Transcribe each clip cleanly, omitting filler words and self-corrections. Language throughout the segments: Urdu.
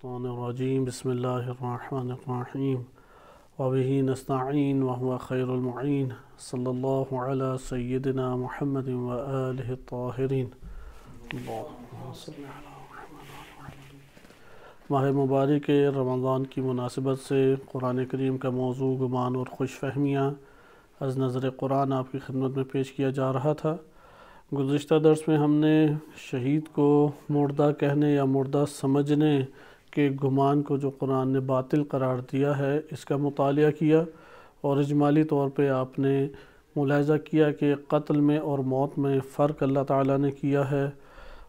الشیطان الرجیم بسم اللہ الرحمن الرحیم وبہ نستعین وهو خیر المعین صلی اللہ علی سیدنا محمد وآلہ الطاہرین اللہم صلی علی محمد۔ ماہ مبارک رمضان کی مناسبت سے قرآن کریم کا موضوع گمان اور خوش فہمیاں از نظر قرآن آپ کی خدمت میں پیش کیا جا رہا تھا۔ گزشتہ درس میں ہم نے شہید کو مردہ کہنے یا مردہ سمجھنے کے گمان کو جو قرآن نے باطل قرار دیا ہے اس کا مطالعہ کیا، اور اجمالی طور پہ آپ نے ملاحظہ کیا کہ قتل میں اور موت میں فرق اللہ تعالیٰ نے کیا ہے،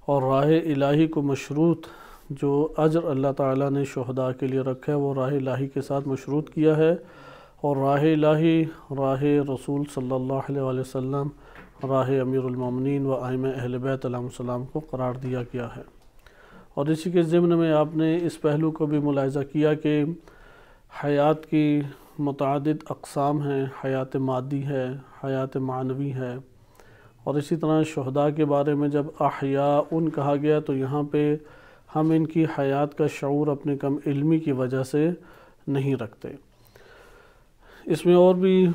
اور راہ الہی کو مشروط جو اجر اللہ تعالیٰ نے شہداء کے لیے رکھا ہے وہ راہ الہی کے ساتھ مشروط کیا ہے، اور راہ الہی راہ رسول صلی اللہ علیہ وسلم، راہ امیر المومنین و ائمہ اہل بیت علیہم السلام کو قرار دیا گیا ہے۔ اور اسی کے ضمن میں آپ نے اس پہلو کو بھی ملاحظہ کیا کہ حیات کی متعدد اقسام ہیں، حیات مادی ہے، حیات معنوی ہے، اور اسی طرح شہداء کے بارے میں جب احیاء کہا گیا تو یہاں پہ ہم ان کی حیات کا شعور اپنے کم علمی کی وجہ سے نہیں رکھتے۔ اس میں اور بھی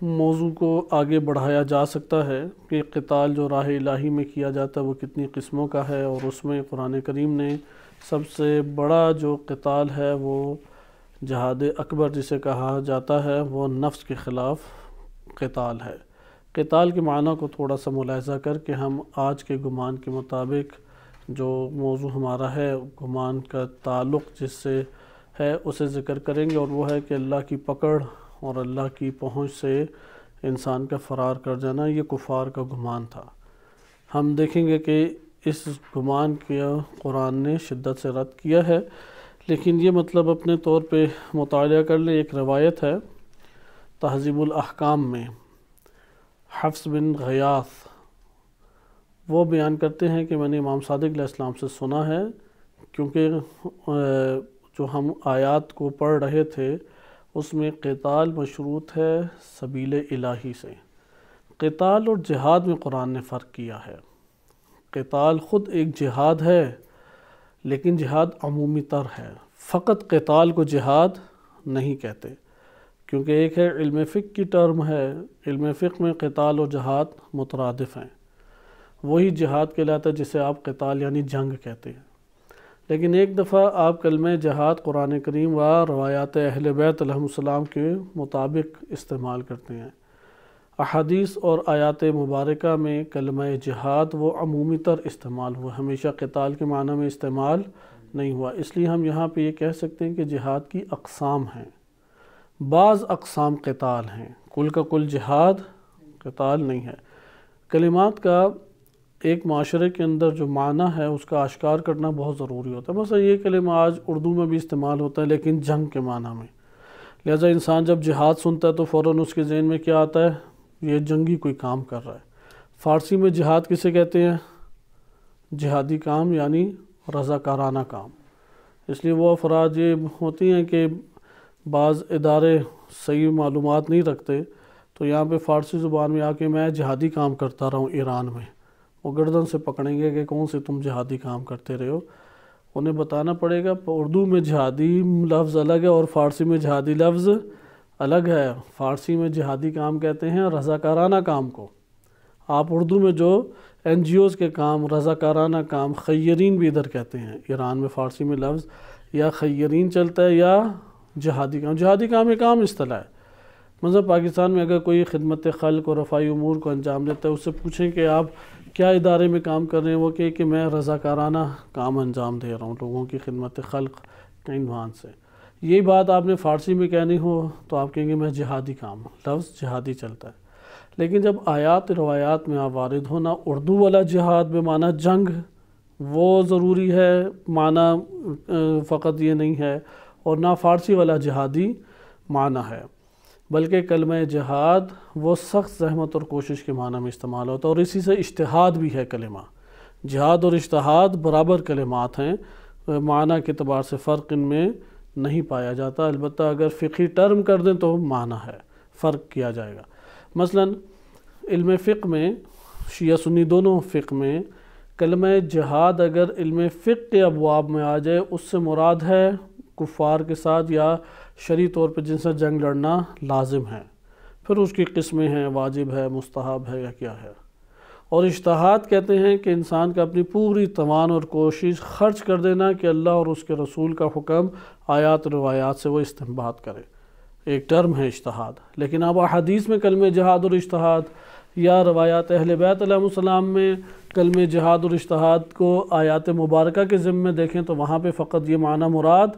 موضوع کو آگے بڑھایا جا سکتا ہے کہ قتال جو راہ الہی میں کیا جاتا ہے وہ کتنی قسموں کا ہے، اور اس میں قرآن کریم نے سب سے بڑا جو قتال ہے وہ جہاد اکبر جسے کہا جاتا ہے وہ نفس کے خلاف قتال ہے۔ قتال کے معنی کو تھوڑا سا ملاحظہ کر کے ہم آج کے گمان کے مطابق جو موضوع ہمارا ہے گمان کا تعلق جس سے ہے اسے ذکر کریں گے، اور وہ ہے کہ اللہ کی پکڑ اور اللہ کی پہنچ سے انسان کا فرار کر جانا یہ کفار کا گمان تھا۔ ہم دیکھیں گے کہ اس گمان کا قرآن نے شدت سے رد کیا ہے، لیکن یہ مطلب اپنے طور پہ مطالعہ کر لیں۔ ایک روایت ہے تہذیب الاحکام میں، حفص بن غیاث وہ بیان کرتے ہیں کہ میں نے امام صادق علیہ السلام سے سنا ہے، کیونکہ جو ہم آیات کو پڑھ رہے تھے اس میں قتال مشروط ہے سبیل الہی سے۔ قتال اور جہاد میں قرآن نے فرق کیا ہے۔ قتال خود ایک جہاد ہے، لیکن جہاد عمومی تر ہے، فقط قتال کو جہاد نہیں کہتے، کیونکہ ایک ہے علم فقہ کی ٹرم ہے، علم فقہ میں قتال اور جہاد مترادف ہیں، وہی جہاد کہلاتا ہے جسے آپ قتال یعنی جنگ کہتے ہیں۔ لیکن ایک دفعہ آپ کلمہ جہاد قرآن کریم و روایات اہل بیت علیہم السلام کے مطابق استعمال کرتے ہیں۔ احادیث اور آیات مبارکہ میں کلمہ جہاد وہ عمومی تر استعمال ہوا، ہمیشہ قتال کے معنی میں استعمال نہیں ہوا، اس لیے ہم یہاں پہ یہ کہہ سکتے ہیں کہ جہاد کی اقسام ہیں، بعض اقسام قتال ہیں، کل کا کل جہاد قتال نہیں ہے۔ کلمات کا ایک معاشرے کے اندر جو معنی ہے اس کا اشکار کرنا بہت ضروری ہوتا ہے۔ مثلا یہ کلمہ آج اردو میں بھی استعمال ہوتا ہے لیکن جنگ کے معنی میں، لہذا انسان جب جہاد سنتا ہے تو فوراً اس کے ذہن میں کیا آتا ہے؟ یہ جنگی کوئی کام کر رہا ہے۔ فارسی میں جہاد کسے کہتے ہیں؟ جہادی کام یعنی رضاکارانہ کام۔ اس لیے وہ افراد یہ ہوتی ہیں کہ بعض ادارے صحیح معلومات نہیں رکھتے، تو یہاں پہ فارسی زبان میں آ کے میں جہادی کام کرتا رہا ہوں ایران میں، وہ گردن سے پکڑیں گے کہ کون سے تم جہادی کام کرتے رہے ہو۔ انہیں بتانا پڑے گا اردو میں جہادی لفظ الگ ہے اور فارسی میں جہادی لفظ الگ ہے۔ فارسی میں جہادی کام کہتے ہیں رضاکارانہ کام کو، آپ اردو میں جو این جی اوز کے کام، رضاکارانہ کام، خیرین بھی ادھر کہتے ہیں، ایران میں فارسی میں لفظ یا خیرین چلتا ہے یا جہادی کام۔ جہادی کام ایک عام اصطلاح ہے۔ مثلا پاکستان میں اگر کوئی خدمت خلق اور رفاعی امور کو انجام دیتا ہے، اس سے پوچھیں کہ آپ کیا ادارے میں کام کر رہے ہیں، وہ کہ میں رضاکارانہ کام انجام دے رہا ہوں لوگوں کی خدمت خلق کے عنوان سے۔ یہی بات آپ نے فارسی میں کہنی ہو تو آپ کہیں گے میں جہادی کام، لفظ جہادی چلتا ہے۔ لیکن جب آیات روایات میں آپ وارد ہونا، اردو والا جہاد بمعنی جنگ وہ ضروری ہے، معنی فقط یہ نہیں ہے، اور نہ فارسی والا جہادی معنی ہے، بلکہ کلمہ جہاد وہ سخت زحمت اور کوشش کے معنی میں استعمال ہوتا ہے، اور اسی سے اجتہاد بھی ہے کلمہ۔ جہاد اور اجتہاد برابر کلمات ہیں، معنی کے اعتبار سے فرق ان میں نہیں پایا جاتا، البتہ اگر فقہی ٹرم کر دیں تو معنی ہے، فرق کیا جائے گا۔ مثلا علم فقہ میں شیعہ سنی دونوں فقہ میں کلمہ جہاد اگر علم فقہ کے ابواب میں آ جائے اس سے مراد ہے کفار کے ساتھ یا شرعی طور پہ جن سے جنگ لڑنا لازم ہے، پھر اس کی قسمیں ہیں، واجب ہے، مستحب ہے یا کیا ہے۔ اور اجتہاد کہتے ہیں کہ انسان کا اپنی پوری توان اور کوشش خرچ کر دینا کہ اللہ اور اس کے رسول کا حکم آیات و روایات سے وہ استنباط کرے، ایک ٹرم ہے اجتہاد۔ لیکن اب احادیث میں کلمہ جہاد اور اجتہاد یا روایات اہل بیت علیہ السلام میں کلمہ جہاد اور اجتہاد کو آیات مبارکہ کے ضمن میں دیکھیں تو وہاں پہ فقط یہ معنی مراد،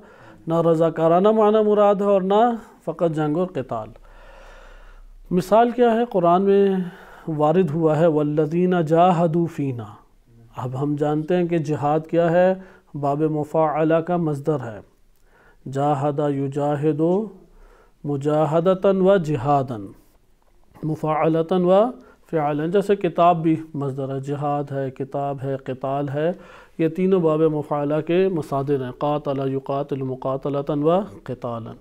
نہ رضاکارانہ معنی مراد ہے اور نہ فقط جنگ اور قتال۔ مثال کیا ہے؟ قرآن میں وارد ہوا ہے والذین جاہدوا فینا۔ اب ہم جانتے ہیں کہ جہاد کیا ہے، باب مفاعلہ کا مصدر ہے، جاہد یجاہد مجاہدتاً و جہاداً، مفاعلتاً و فعلاً، جیسے کتاب بھی مصدر ہے، جہاد ہے، کتاب ہے، قتال ہے، یہ تینوں باب مفاعلہ کے مصادر ہیں، قاتل یقاتل مقاتلتاً و قتالاً۔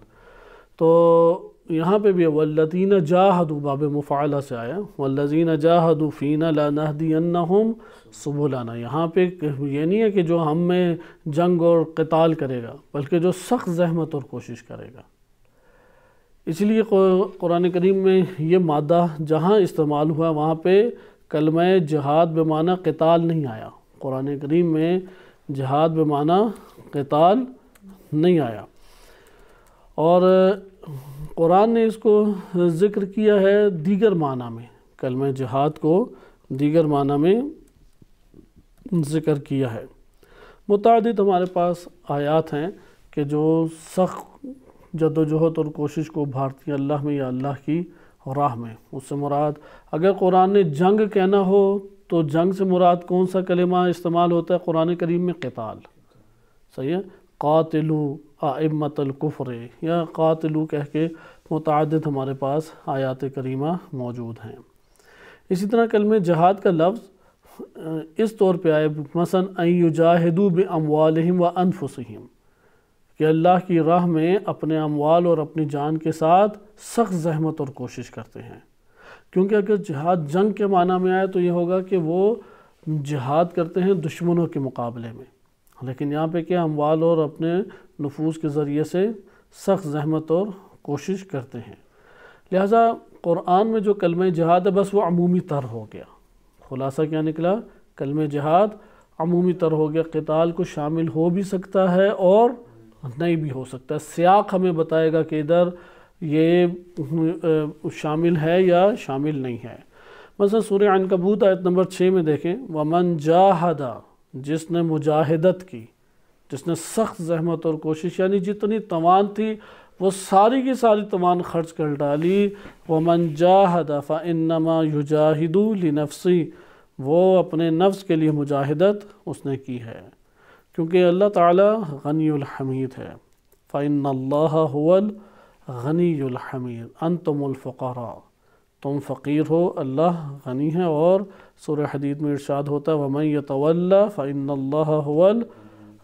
تو یہاں پہ بھی والذین جاہدوا باب مفاعلہ سے آیا، والذین جاہدوا فینا لنہدینہم سبلنا۔ یہاں پہ یہ نہیں ہے کہ جو ہم میں جنگ اور قتال کرے گا، بلکہ جو سخت زحمت اور کوشش کرے گا۔ اس لیے قرآن کریم میں یہ مادہ جہاں استعمال ہوا وہاں پہ کلمہ جہاد بمعنی قتال نہیں آیا، قرآن کریم میں جہاد بمعنی قتال نہیں آیا۔ اور قرآن نے اس کو ذکر کیا ہے دیگر معنی میں، کلمہ جہاد کو دیگر معنی میں ذکر کیا ہے۔ متعدد ہمارے پاس آیات ہیں کہ جو سخت جد و جہد اور کوشش کو ابھارتی ہیں اللہ میں یا اللہ کی راہ میں۔ اس سے مراد اگر قرآن نے جنگ کہنا ہو تو جنگ سے مراد کون سا کلمہ استعمال ہوتا ہے قرآن کریم میں؟ قتال، صحیح ہے، قاتلو ائمۃ الکفر یا قاتلو کہہ کے متعدد ہمارے پاس آیات کریمہ موجود ہیں۔ اسی طرح کلمہ جہاد کا لفظ اس طور پہ آئے مثلا ان یجاہدوا باموالہم وانفسہم، کہ اللہ کی راہ میں اپنے اموال اور اپنی جان کے ساتھ سخت زحمت اور کوشش کرتے ہیں۔ کیونکہ اگر جہاد جنگ کے معنی میں آئے تو یہ ہوگا کہ وہ جہاد کرتے ہیں دشمنوں کے مقابلے میں، لیکن یہاں پہ کیا اموال اور اپنے نفوذ کے ذریعے سے سخت زحمت اور کوشش کرتے ہیں۔ لہٰذا قرآن میں جو کلمہ جہاد ہے بس وہ عمومی تر ہو گیا۔ خلاصہ کیا نکلا؟ کلمہ جہاد عمومی تر ہو گیا، قتال کو شامل ہو بھی سکتا ہے اور نہیں بھی ہو سکتا ہے۔ سیاق ہمیں بتائے گا کہ ادھر یہ شامل ہے یا شامل نہیں ہے۔ مثلا سورہ عنکبوت آیت نمبر 6 میں دیکھیں، وَمَنْ جَاهَدَ، جس نے مجاہدت کی، جس نے سخت زحمت اور کوشش، یعنی جتنی توان تھی وہ ساری کی ساری توان خرچ کر ڈالی۔ وَمَنْ جَاهَدَ فَإِنَّمَا يُجَاهِدُ لِنَفْسِهِ، وہ اپنے نفس کے لیے مجاہدت اس نے کی ہے، کیونکہ اللہ تعالیٰ غنی الحمید ہے۔ فَإِنَّ اللَّهَ هُوَ الغنی الحمید انتم الفقراء، تم فقیر ہو، اللہ غنی ہے۔ اور سورہ حدید میں ارشاد ہوتا ہے وَمَن يَتَوَلَّ فَإِنَّ اللَّهَ هُوَ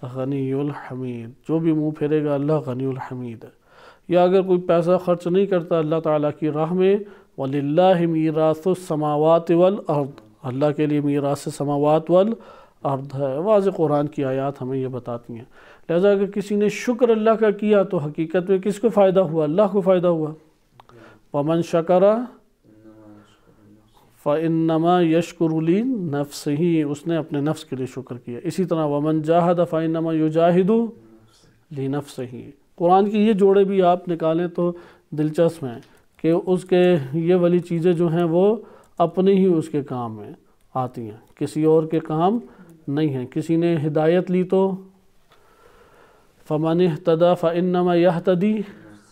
الغنی الحمید، جو بھی منہ پھیرے گا اللہ غنی الحمید ہے۔ یا اگر کوئی پیسہ خرچ نہیں کرتا اللہ تعالیٰ کی راہ میں، وَلِلَّهِ مِيرَاثُ السَّمَاوَاتِ وَالْأَرْضِ، اللہ کے لیے میراث سماوات والارض ہے۔ واضح قرآن کی آیات ہمیں یہ بتاتی ہیں۔ لہذا اگر کسی نے شکر اللہ کا کیا تو حقیقت میں کس کو فائدہ ہوا؟ اللہ کو فائدہ ہوا۔ وَمَن شَكَرَ فَإِنَّمَا يَشْكُرُ لِنَفْسِهِ، اس نے اپنے نفس کے لیے شکر کیا۔ اسی طرح وَمَن جَاهَدَ فَإِنَّمَا يُجَاهِدُ لِنَفْسِهِ۔ قرآن کی یہ جوڑے بھی آپ نکالیں تو دلچسپ ہیں کہ اس کے یہ والی چیزیں جو ہیں وہ اپنے ہی اس کے کام میں آتی ہیں، کسی اور کے کام نہیں ہیں۔ کسی نے ہدایت لی تو فَمَنِ اهْتَدَى فَإِنَّمَا يَهْتَدِي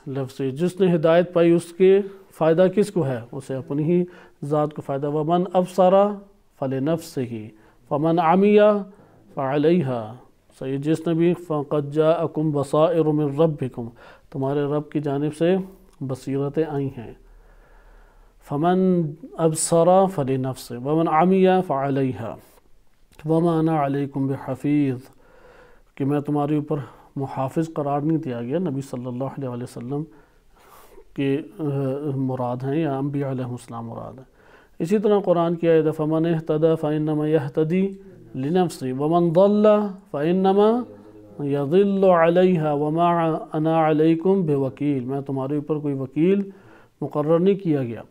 لِنَفْسِهِ، جس نے ہدایت پائی اس کے فائدہ کس کو ہے؟ اسے اپنی ہی ذات کو فائدہ۔ وَمَنْ أَبْصَرَ فَلِنَفْسِهِ وَمَنْ عَمِيَ فَعَلَيْهَا، صحیح، جس نے بھی فَقَدْ جَاءَكُمْ بَصَائِرُ مِنْ رَبِّكُمْ، تمہارے رب کی جانب سے بصیرتیں آئی ہیں۔ فَمَنْ أَبْصَرَ فَلِنَفْسِهِ وَمَنْ عَمِيَ فَعَلَيْهَا وَمَا أَنَا عَلَيْكُمْ بِحَفِيظ، کہ میں تمہارے اوپر محافظ قرار نہیں دیا گیا۔ نبی صلی اللہ علیہ وسلم کے مراد ہیں یا انبیاء علیہ السلام مراد ہیں۔ اسی طرح قرآن کی آیت فَمَنِ اهْتَدَى فَإِنَّمَا يَهْتَدِي لنفسی ومن ضل فإنما یضل علیہا وما انا علیکم بوکیل، میں تمہارے اوپر کوئی وکیل مقرر نہیں کیا گیا۔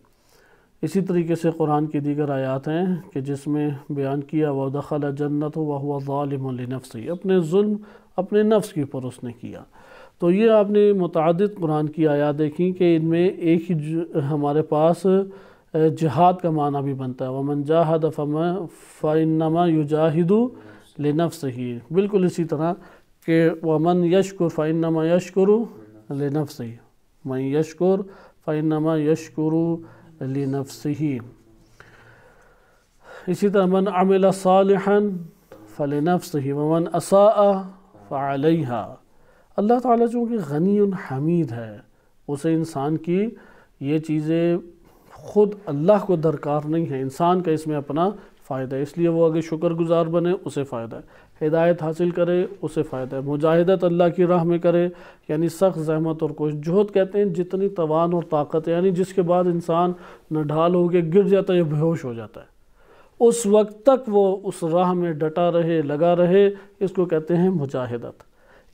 اسی طریقے سے قرآن کی دیگر آیات ہیں کہ جس میں بیان کیا وَدَخَلَ جَنَّتُ وَهُوَ ظَالِمٌ لِنَفْسِهِ، اپنے ظلم اپنے نفس کے اوپر اس نے کیا۔ تو یہ آپ نے متعدد قرآن کی آیات دیکھیں کہ ان میں ایک ہی ہمارے پاس جہاد کا معنی بھی بنتا ہے، وَمَنْ جَاهَدَ فَإِنَّمَا يُجَاهِدُ لِنَفْسِهِ، بالکل اسی طرح کہ وَمَنْ يَشْكُرْ فَإِنَّمَا يَشْكُرُ لِنَفْسِهِ، مَنْ يَشْكُرْ فَإِنَّمَا يَشْكُرُ لِنَفْسِهِ۔ اسی طرح من عمل صالحا فلنفسه ومن اساء فعلیہا۔ اللہ تعالیٰ چونکہ غنی حمید ہے، اسے انسان کی یہ چیزیں خود اللہ کو درکار نہیں ہے، انسان کا اس میں اپنا فائدہ ہے، اس لیے وہ اگر شکر گزار بنے اسے فائدہ ہے، ہدایت حاصل کرے اسے فائدہ ہے، مجاہدت اللہ کی راہ میں کرے یعنی سخت زحمت اور کوشش، جہد کہتے ہیں جتنی توان اور طاقت ہے، یعنی جس کے بعد انسان نڈھال ہو کے گر جاتا ہے یا بے ہوش ہو جاتا ہے، اس وقت تک وہ اس راہ میں ڈٹا رہے لگا رہے، اس کو کہتے ہیں مجاہدت۔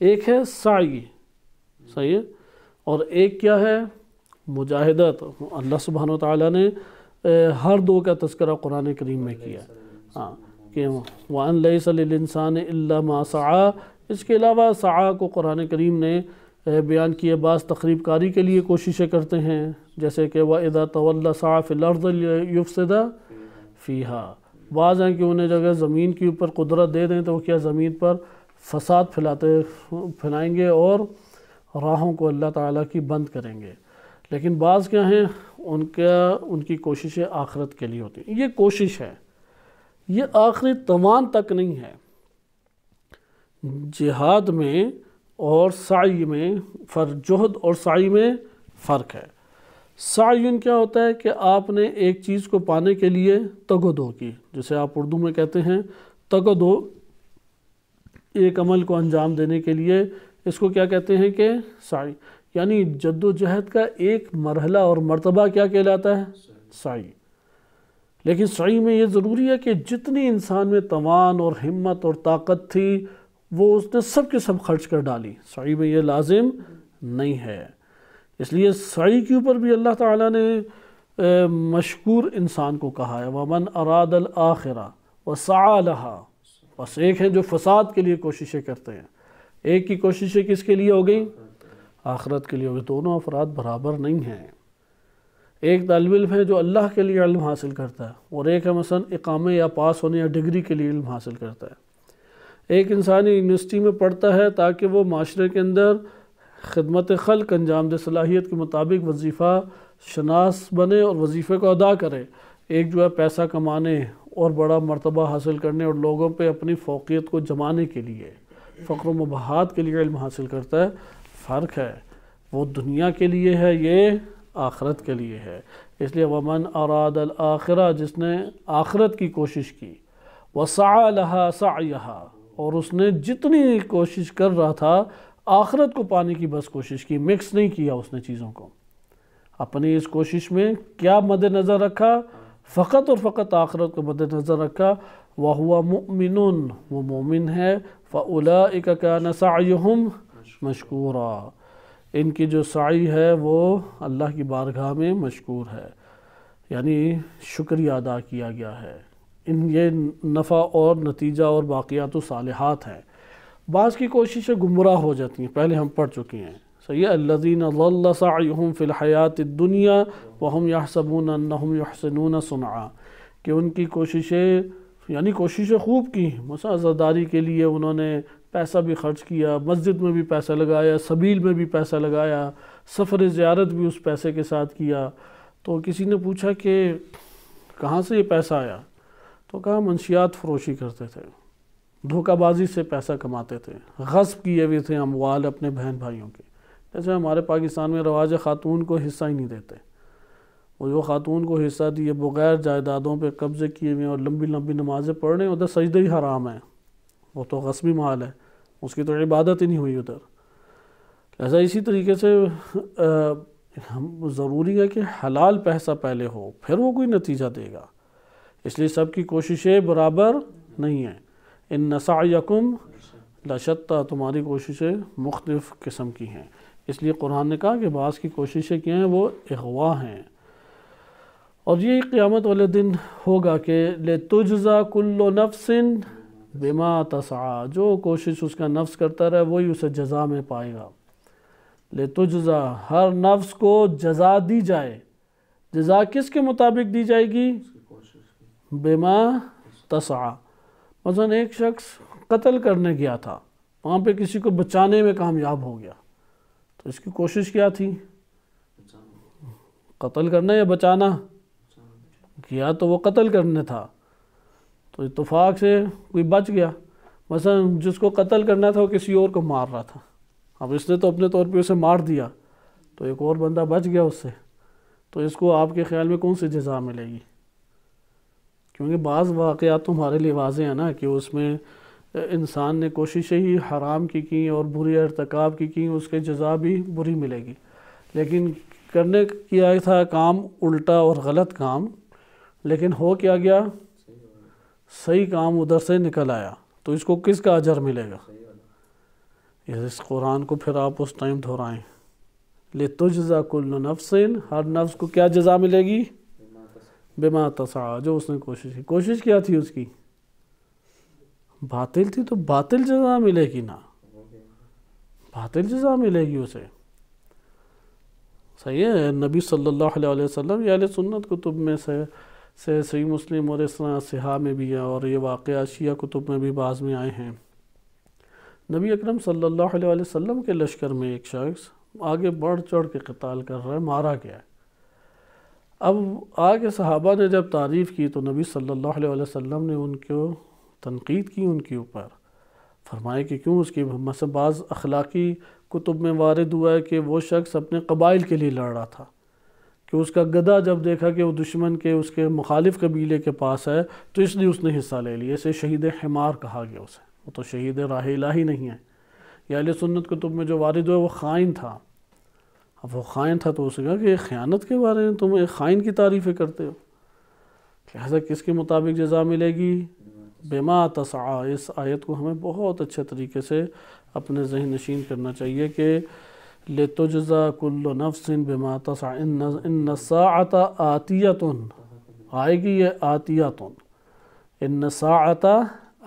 ایک ہے سعی، صحیح ہے، اور ایک کیا ہے مجاہدت۔ اللہ سبحانہ وتعالیٰ نے ہر دو کا تذکرہ قرآن کریم میں کیا ہاں کہ وَأَن لَيْسَ لِلْإِنسَانِ إِلَّا مَا سَعَى، اس کے علاوہ سعی کو قرآن کریم نے بیان کیے، بعض تقریب کاری کے لیے کوششیں کرتے ہیں، جیسے کہ وَإِذَا تَوَلَّى سَعَى فِي الْأَرْضِ لِيُفْسِدَ فِيهَا، بعض ہیں کہ انہیں جگہ زمین کے اوپر قدرت دے دیں تو وہ کیا زمین پر فساد پھیلائیں گے اور راہوں کو اللہ تعالیٰ کی بند کریں گے، لیکن بعض کیا ہیں ان کی کوششیں آخرت کے لیے ہوتی ہیں۔ یہ کوشش ہے، یہ آخری توان تک نہیں ہے۔ جہاد میں اور سعی میں جہد اور سعی میں فرق ہے۔ سعیٌ کیا ہوتا ہے کہ آپ نے ایک چیز کو پانے کے لیے تگ و دو کی، جسے آپ اردو میں کہتے ہیں تگ و دو، ایک عمل کو انجام دینے کے لیے اس کو کیا کہتے ہیں کہ سعی، یعنی جد و جہد کا ایک مرحلہ اور مرتبہ کیا کہلاتا ہے سعی۔ لیکن سعی میں یہ ضروری ہے کہ جتنی انسان میں توان اور ہمت اور طاقت تھی وہ اس نے سب کے سب خرچ کر ڈالی، سعی میں یہ لازم نہیں ہے۔ اس لیے سعی کے اوپر بھی اللہ تعالیٰ نے مشکور انسان کو کہا ہے، وَمَنْ أَرَادَ الْآخِرَةَ وَسَعَى لَهَا، بس ایک ہیں جو فساد کے لیے کوششیں کرتے ہیں، ایک کی کوششیں کس کے لیے ہو گئی آخرت کے لیے ہو گئی، دونوں افراد برابر نہیں ہیں۔ ایک طالب علم ہے جو اللہ کے لیے علم حاصل کرتا ہے، اور ایک ہے مثلا اقامے یا پاس ہونے یا ڈگری کے لیے علم حاصل کرتا ہے۔ ایک انسان یونیورسٹی میں پڑھتا ہے تاکہ وہ معاشرے کے اندر خدمت خلق انجام دے، صلاحیت کے مطابق وظیفہ شناس بنے اور وظیفے کو ادا کرے۔ ایک جو ہے پیسہ کمانے اور بڑا مرتبہ حاصل کرنے اور لوگوں پہ اپنی فوقیت کو جمانے کے لیے، فقر و مباحات کے لیے علم حاصل کرتا ہے، فرق ہے، وہ دنیا کے لیے ہے، یہ آخرت کے لیے ہے۔ اس لیے وَمَنْ أَرَادَ الْآخِرَةَ، جس نے آخرت کی کوشش کی، وَسَعَى لَهَا سَعْيَهَا، اور اس نے جتنی کوشش کر رہا تھا آخرت کو پانے کی بس کوشش کی، مکس نہیں کیا اس نے چیزوں کو، اپنی اس کوشش میں کیا مد نظر رکھا، فقط اور فقط آخرت کو مد نظر رکھا، وَهُوَ مُؤْمِنٌ، وہ مومن ہے، فَأُولَئِكَ كَانَ سَعْيُهُمْ مَشْكُورًا، ان کی جو سعی ہے وہ اللہ کی بارگاہ میں مشکور ہے، یعنی شکریہ ادا کیا گیا ہے۔ یہ نفع اور نتیجہ اور باقیات و صالحات ہیں۔ بعض کی کوششیں گمراہ ہو جاتی ہیں، پہلے ہم پڑھ چکے ہیں، صحیح ہے، الذین ضل سعیہم فی الحیات الدنیا وہم یحسبون انہم یحسنون صنعا، کہ ان کی کوششیں یعنی کوششیں خوب کی، مثلا عزاداری کے لیے انہوں نے پیسہ بھی خرچ کیا، مسجد میں بھی پیسہ لگایا، سبیل میں بھی پیسہ لگایا، سفر زیارت بھی اس پیسے کے ساتھ کیا۔ تو کسی نے پوچھا کہ کہاں سے یہ پیسہ آیا؟ تو کہا منشیات فروشی کرتے تھے، دھوکہ بازی سے پیسہ کماتے تھے، غصب کیے ہوئے تھے اموال اپنے بہن بھائیوں کے۔ جیسے ہمارے پاکستان میں رواج خاتون کو حصہ ہی نہیں دیتے، وہ جو خاتون کو حصہ دیے بغیر جائیدادوں پہ قبضے کیے ہوئے اور لمبی لمبی نمازیں پڑھ رہے ہیں، ادھر سجدہ ہی حرام ہے، وہ تو غصبی مال ہے، اس کی تو عبادت ہی نہیں ہوئی ادھر۔ لہذا اسی طریقے سے ضروری ہے کہ حلال پیسہ پہلے ہو، پھر وہ کوئی نتیجہ دے گا۔ اس لیے سب کی کوششیں برابر نہیں ہیں۔ ان سعیکم لشتیٰ، تمہاری کوششیں مختلف قسم کی ہیں۔ اس لیے قرآن نے کہا کہ بعض کی کوششیں کیا ہیں وہ اغوا ہیں، اور یہ قیامت والے دن ہوگا کہ لِتُجْزَى كُلُّ نَفْسٍ بِمَا تَسْعَى، جو کوشش اس کا نفس کرتا رہے وہی اسے جزا میں پائے گا۔ لِتُجْزَى، ہر نفس کو جزا دی جائے۔ جزا کس کے مطابق دی جائے گی؟ بِمَا تَسْعَى۔ مثلا ایک شخص قتل کرنے گیا تھا، وہاں پہ کسی کو بچانے میں کامیاب ہو گیا، تو اس کی کوشش کیا تھی؟ قتل کرنا یا بچانا؟ کیا تو وہ قتل کرنے تھا، تو اتفاق سے کوئی بچ گیا۔ مثلا جس کو قتل کرنا تھا وہ کسی اور کو مار رہا تھا، اب اس نے تو اپنے طور پہ اسے مار دیا، تو ایک اور بندہ بچ گیا اس سے، تو اس کو آپ کے خیال میں کون سی جزا ملے گی؟ کیونکہ بعض واقعات تو ہمارے لیے واضح ہیں نا کہ اس میں انسان نے کوششیں ہی حرام کی اور بری ارتکاب کی، اس کے جزا بھی بری ملے گی، لیکن کرنے کیا تھا کام الٹا اور غلط کام، لیکن ہو کیا گیا؟ صحیح کام ادھر سے نکل آیا، تو اس کو کس کا اجر ملے گا؟ اس قرآن کو پھر آپ اس ٹائم دہرائیں، لِتُجْزَى كُلُّ نَفْسٍ، ہر نفس کو کیا جزا ملے گی؟ بِمَا تَسْعَى، جو اس نے کوشش کی۔ کوشش کیا تھی اس کی؟ باطل تھی، تو باطل جزا ملے گی نا، باطل جزا ملے گی اسے۔ صحیح ہے، نبی صلی اللہ علیہ وسلم یا اہل سنت کتب میں سے صحیح مسلم اور اس طرح صحاح میں بھی ہے، اور یہ واقعہ شیعہ کتب میں بھی بعض میں آئے ہیں۔ نبی اکرم صلی اللہ علیہ وسلم کے لشکر میں ایک شخص آگے بڑھ چڑھ کے قتال کر رہا ہے، مارا گیا ہے۔ اب آگے صحابہ نے جب تعریف کی تو نبی صلی اللہ علیہ وسلم نے ان کو تنقید کی، ان کے اوپر فرمائے کہ کیوں اس کی مثلا بعض اخلاقی کتب میں وارد ہوا ہے کہ وہ شخص اپنے قبائل کے لیے لڑ رہا تھا، کہ اس کا گدھا جب دیکھا کہ وہ دشمن کے اس کے مخالف قبیلے کے پاس ہے تو اس لیے اس نے حصہ لے لیا، اسے شہید حمار کہا گیا اسے، وہ تو شہید راہ الہی نہیں ہے۔ یا اہل سنت کتب میں جو وارد ہوا وہ خائن تھا، اب وہ خائن تھا تو اسے کہا کہ خیانت کے بارے میں تم ایک خائن کی تعریفیں کرتے ہو، لہذا کس کے مطابق جزا ملے گی؟ بِمَا تَسْعَى۔ اس آیت کو ہمیں بہت اچھے طریقے سے اپنے ذہن نشین کرنا چاہیے کہ لِتُجْزَى كُلُّ نَفْسٍ بِمَا تَسْعَى إِنَّ السَّاعَةَ آتِيَةٌ، آئے گی یہ آتِيَةٌ، إِنَّ السَّاعَةَ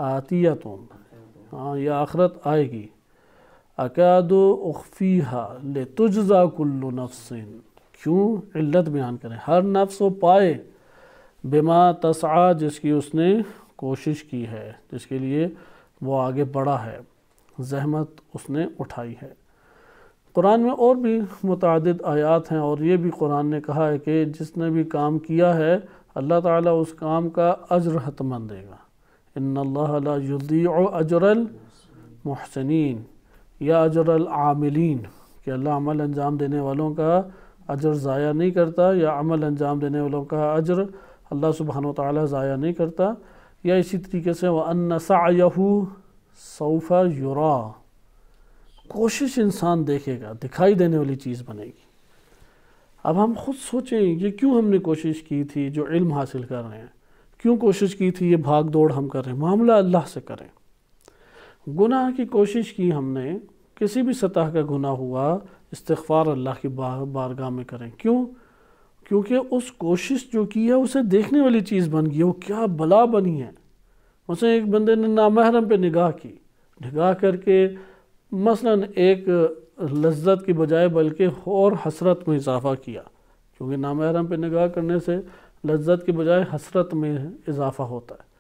آتِيَةٌ، ہاں یہ آخرت آئے گی۔ أَكَادُ أُخْفِيهَا لِتُجْزَى كُلُّ نَفْسٍ، کیوں؟ علت بیان کریں، ہر نفس وہ پائے بِمَا تَسْعَى، جس کی اس نے کوشش کی ہے، جس کے لیے وہ آگے بڑھا ہے، زحمت اس نے اٹھائی ہے۔ قرآن میں اور بھی متعدد آیات ہیں، اور یہ بھی قرآن نے کہا ہے کہ جس نے بھی کام کیا ہے اللہ تعالیٰ اس کام کا اجر حتماً دے گا۔ ان اللہ لا یضیع اجر المحسنین یا اجر العاملین، کہ اللہ عمل انجام دینے والوں کا اجر ضائع نہیں کرتا، یا عمل انجام دینے والوں کا اجر اللہ سبحانہ وتعالیٰ ضائع نہیں کرتا۔ یا اسی طریقے سے وَأَنَّ سَعْيَهُ سَوْفَ يُرَى، کوشش انسان دیکھے گا، دکھائی دینے والی چیز بنے گی۔ اب ہم خود سوچیں یہ کیوں ہم نے کوشش کی تھی جو علم حاصل کر رہے ہیں، کیوں کوشش کی تھی یہ بھاگ دوڑ ہم کر رہے ہیں، معاملہ اللہ سے کریں۔ گناہ کی کوشش کی ہم نے، کسی بھی سطح کا گناہ ہوا، استغفار اللہ کی بارگاہ میں کریں۔ کیوں؟ کیونکہ اس کوشش جو کی ہے اسے دیکھنے والی چیز بن گئی ہے، وہ کیا بلا بنی ہے۔ مثلا ایک بندے نے نامحرم پہ نگاہ کی، نگاہ کر کے مثلا ایک لذت کی بجائے بلکہ اور حسرت میں اضافہ کیا، کیونکہ نامحرم پہ نگاہ کرنے سے لذت کی بجائے حسرت میں اضافہ ہوتا ہے۔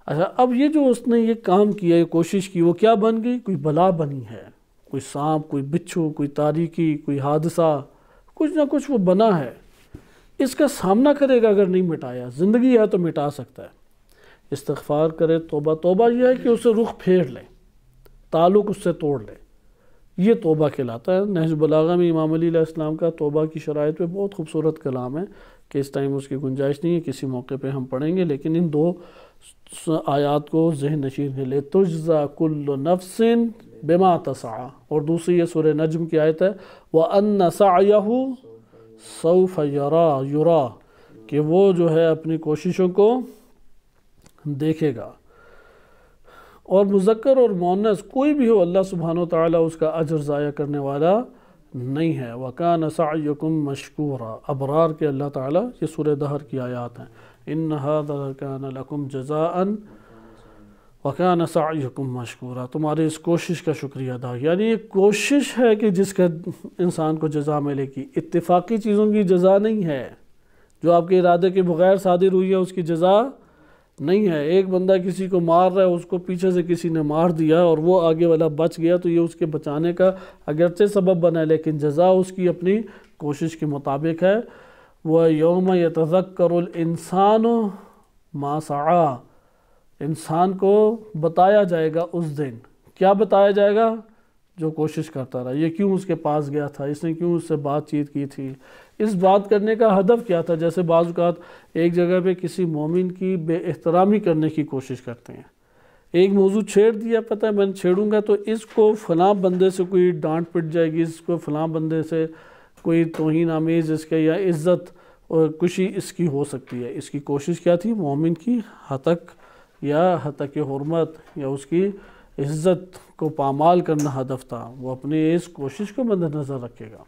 اچھا، اب یہ جو اس نے یہ کام کیا، یہ کوشش کی، وہ کیا بن گئی؟ کوئی بلا بنی ہے، کوئی سانپ، کوئی بچھو، کوئی تاریکی، کوئی حادثہ، کچھ نہ کچھ وہ بنا ہے۔ اس کا سامنا کرے گا اگر نہیں مٹایا، زندگی ہے تو مٹا سکتا ہے، استغفار کرے، توبہ۔ توبہ یہ ہے کہ اسے رخ پھیر لے، تعلق اس سے توڑ لے، یہ توبہ کہلاتا ہے۔ نہج البلاغہ میں امام علی علیہ السلام کا توبہ کی شرائط پہ بہت خوبصورت کلام ہے کہ اس ٹائم اس کی گنجائش نہیں ہے، کسی موقع پہ ہم پڑھیں گے، لیکن ان دو آیات کو ذہن نشین ہے، لِتُجْزَى كُلُّ نَفْسٍ بِمَا تَسْعَى، اور دوسری یہ سورہ نجم کی آیت ہے وَأَنَّ سَعْيَهُ سَوْفَ يُرَى، کہ وہ جو ہے اپنی کوششوں کو دیکھے گا۔ اور مذکر اور مؤنث کوئی بھی ہو، اللہ سبحانہ و تعالیٰ اس کا اجر ضائع کرنے والا نہیں ہے۔ وَكَانَ سَعْيُكُمْ مَشْكُورًا، ابرار کے اللہ تعالیٰ، یہ سورہ دہر کی آیات ہیں۔ إِنَّ هَذَا كَانَ لَكُمْ جَزَاءً وَكَانَ سَعْيُكُمْ مَشْكُورًا، تمہاری اس کوشش کا شکریہ ادا، یعنی یہ کوشش ہے کہ جس کا انسان کو جزا ملے گی، اتفاقی چیزوں کی جزا نہیں ہے، جو آپ کے ارادے کے بغیر صادر ہوئی ہے اس کی جزا نہیں ہے۔ ایک بندہ کسی کو مار رہا ہے، اس کو پیچھے سے کسی نے مار دیا اور وہ آگے والا بچ گیا، تو یہ اس کے بچانے کا اگرچہ سبب بنا ہے، لیکن جزا اس کی اپنی کوشش کے مطابق ہے۔ وَيَوْمَ يَتَذَكَّرُ الْإِنسَانُ مَا سَعَىٰ، انسان کو بتایا جائے گا اس دن، کیا بتایا جائے گا؟ جو کوشش کرتا رہا، یہ کیوں اس کے پاس گیا تھا، اس نے کیوں اس سے بات چیت کی تھی، اس بات کرنے کا ہدف کیا تھا۔ جیسے بعض اوقات ایک جگہ پہ کسی مومن کی بے احترامی کرنے کی کوشش کرتے ہیں، ایک موضوع چھیڑ دیا، پتہ ہے میں چھیڑوں گا تو اس کو فلاں بندے سے کوئی ڈانٹ پٹ جائے گی، اس کو فلاں بندے سے کوئی توہین آمیز اس کے یا عزت اور کشی اس کی ہو سکتی ہے۔ اس کی کوشش کیا تھی؟ مومن کی ہتک یا ہتک حرمت یا اس کی عزت کو پامال کرنا ہدف تھا، وہ اپنی اس کوشش کو مد نظر رکھے گا۔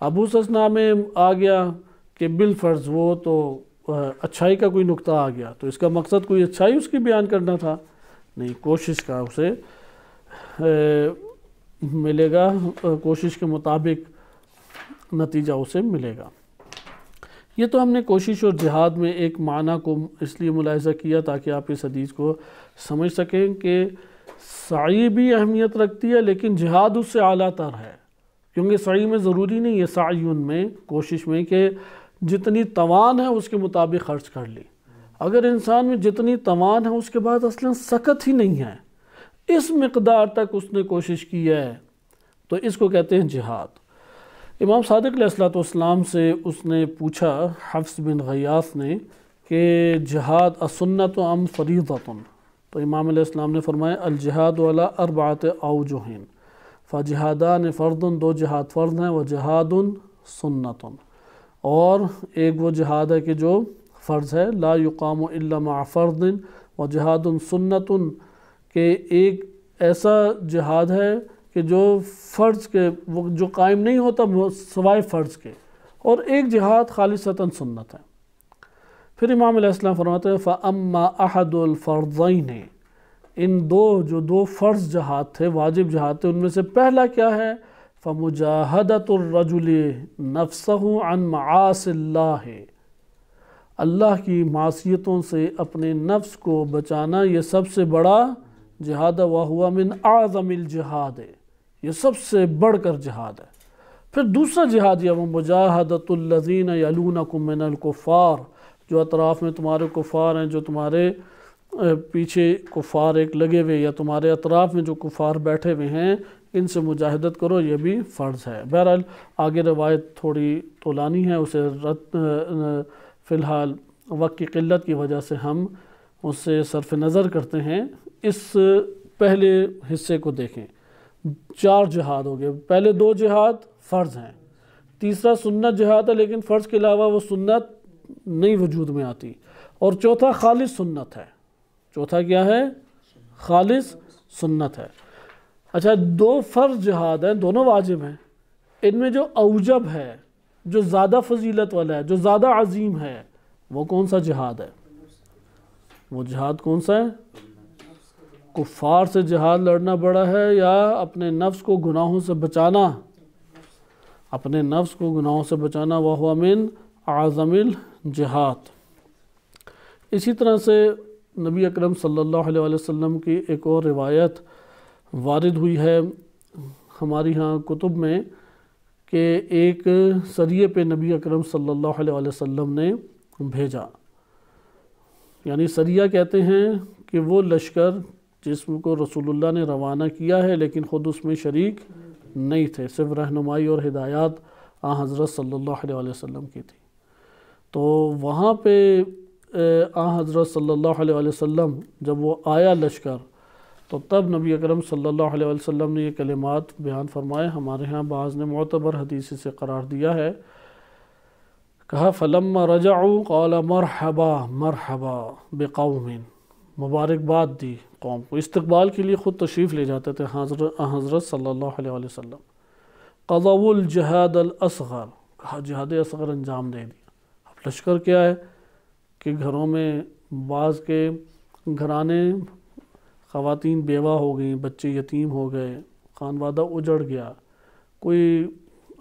ابو سسنا میں آ گیا کہ بالفرض وہ تو اچھائی کا کوئی نقطہ آ گیا، تو اس کا مقصد کوئی اچھائی اس کی بیان کرنا تھا؟ نہیں، کوشش کا اسے ملے گا، کوشش کے مطابق نتیجہ اسے ملے گا۔ یہ تو ہم نے کوشش اور جہاد میں ایک معنی کو اس لیے ملاحظہ کیا تاکہ آپ اس حدیث کو سمجھ سکیں کہ سعی بھی اہمیت رکھتی ہے، لیکن جہاد اس سے اعلیٰ تر ہے، کیونکہ سعی میں ضروری نہیں ہے، سعیون میں، کوشش میں، کہ جتنی توان ہے اس کے مطابق خرچ کر لی۔ اگر انسان میں جتنی توان ہے اس کے بعد اصلاً سکت ہی نہیں ہے، اس مقدار تک اس نے کوشش کی ہے، تو اس کو کہتے ہیں جہاد۔ امام صادق علیہ السلام سے اس نے پوچھا، حفص بن غیاث نے، کہ جہاد السنت ام فریضۃ؟ تو امام علیہ السلام نے فرمایا الجہاد علی اربعۃ اوجہ، فجہادان فرض، دو جہاد فرض ہیں، وجہاد سنت، اور ایک وہ جہاد ہے کہ جو فرض ہے، لا یقام الا مع فرض، وجہاد سنت، کہ ایک ایسا جہاد ہے کہ جو فرض کے وہ جو قائم نہیں ہوتا سوائے فرض کے، اور ایک جہاد خالصتاً سنت ہے۔ پھر امام علیہ السلام فرماتے ہیں فَأَمَّا أَحَدُ الْفَرْضَيْنِ، ان دو فرض جہاد تھے، واجب جہاد تھے، ان میں سے پہلا کیا ہے؟ فَمُجَاهَدَةُ الرَّجُلِ نَفْسَهُ عَنْ مَعَاصِ اللَّهِ، اللہ کی معصیتوں سے اپنے نفس کو بچانا، یہ سب سے بڑا جہاد ہے، وَهُوَ مِنْ أَعْظَمِ الْجِهَادِ، یہ سب سے بڑھ کر جہاد ہے۔ پھر دوسرا جہاد یہ وَمُجَاهَدَةُ الَّذِينَ يَلُونَكُم مِّنَ الْكُفَّارِ، جو اطراف میں تمہارے کفار ہیں، جو تمہارے پیچھے کفار ایک لگے ہوئے یا تمہارے اطراف میں جو کفار بیٹھے ہوئے ہیں، ان سے مجاہدت کرو، یہ بھی فرض ہے۔ بہرحال آگے روایت تھوڑی طولانی ہے، اسے فی الحال وقت کی قلت کی وجہ سے ہم اس سے صرف نظر کرتے ہیں۔ اس پہلے حصے کو دیکھیں، 4 جہاد ہو گئے، پہلے 2 جہاد فرض ہیں، تیسرا سنت جہاد ہے لیکن فرض کے علاوہ وہ سنت نہیں وجود میں آتی، اور چوتھا خالص سنت ہے۔ چوتھا کیا ہے؟ خالص سنت ہے۔ اچھا، 2 فرض جہاد ہیں، دونوں واجب ہیں، ان میں جو اوجب ہے، جو زیادہ فضیلت والا ہے، جو زیادہ عظیم ہے، وہ کون سا جہاد ہے؟ وہ جہاد کون سا ہے؟ کفار سے جہاد لڑنا بڑا ہے یا اپنے نفس کو گناہوں سے بچانا؟ اپنے نفس کو گناہوں سے بچانا، وَهُوَ مِنْ اعظم الجہاد۔ اسی طرح سے نبی اکرم صلی اللہ علیہ وسلم کی ایک اور روایت وارد ہوئی ہے ہماری ہاں کتب میں، کہ ایک سریے پہ نبی اکرم صلی اللہ علیہ وسلم نے بھیجا، یعنی سریہ کہتے ہیں کہ وہ لشکر جس کو رسول اللہ نے روانہ کیا ہے لیکن خود اس میں شریک نہیں تھے، صرف رہنمائی اور ہدایات حضرت صلی اللہ علیہ وسلم کی تھی۔ تو وہاں پہ حضرت صلی اللہ علیہ وسلم جب وہ آیا لشکر، تو تب نبی اکرم صلی اللہ علیہ وسلم نے یہ کلمات بیان فرمائے، ہمارے ہاں بعض نے معتبر حدیث سے قرار دیا ہے۔ کہا فَلَمَّا رَجَعُوا قَالَ مَرْحَبًا مَرْحَبًا بِقَوْمٍ، مبارکباد دی قوم کو، استقبال کے لیے خود تشریف لے جاتے تھے حضرت صلی اللہ علیہ وآلہ وسلم۔ قضوا الجہاد الاصغر، کہا جہاد اصغر انجام دے دیا۔ اب لشکر کیا ہے کہ گھروں میں بعض کے گھرانے خواتین بیوہ ہو گئیں، بچے یتیم ہو گئے، خانوادہ اجڑ گیا، کوئی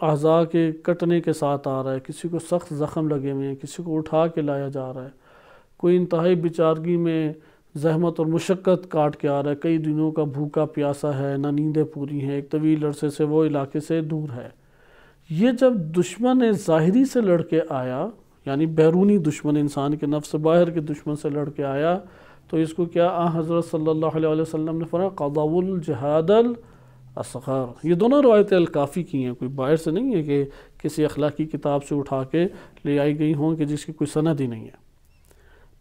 اعضاء کے کٹنے کے ساتھ آ رہا ہے، کسی کو سخت زخم لگے ہوئے ہیں، کسی کو اٹھا کے لایا جا رہا ہے، کوئی انتہائی بیچارگی میں زحمت اور مشقت کاٹ کے آ رہا ہے، کئی دنوں کا بھوکا پیاسا ہے، نہ نیندیں پوری ہیں، ایک طویل عرصے سے وہ علاقے سے دور ہے۔ یہ جب دشمن ظاہری سے لڑ کے آیا، یعنی بیرونی دشمن، انسان کے نفس سے باہر کے دشمن سے لڑ کے آیا، تو اس کو کیا حضرت صلی اللہ علیہ وآلہ وسلم نے فرمایا قضوا الجہاد الاصغر۔ یہ دونوں روایتیں الکافی کی ہیں، کوئی باہر سے نہیں ہے کہ کسی اخلاقی کتاب سے اٹھا کے لے آئی گئی ہوں کہ جس کی کوئی سند ہی نہیں ہے۔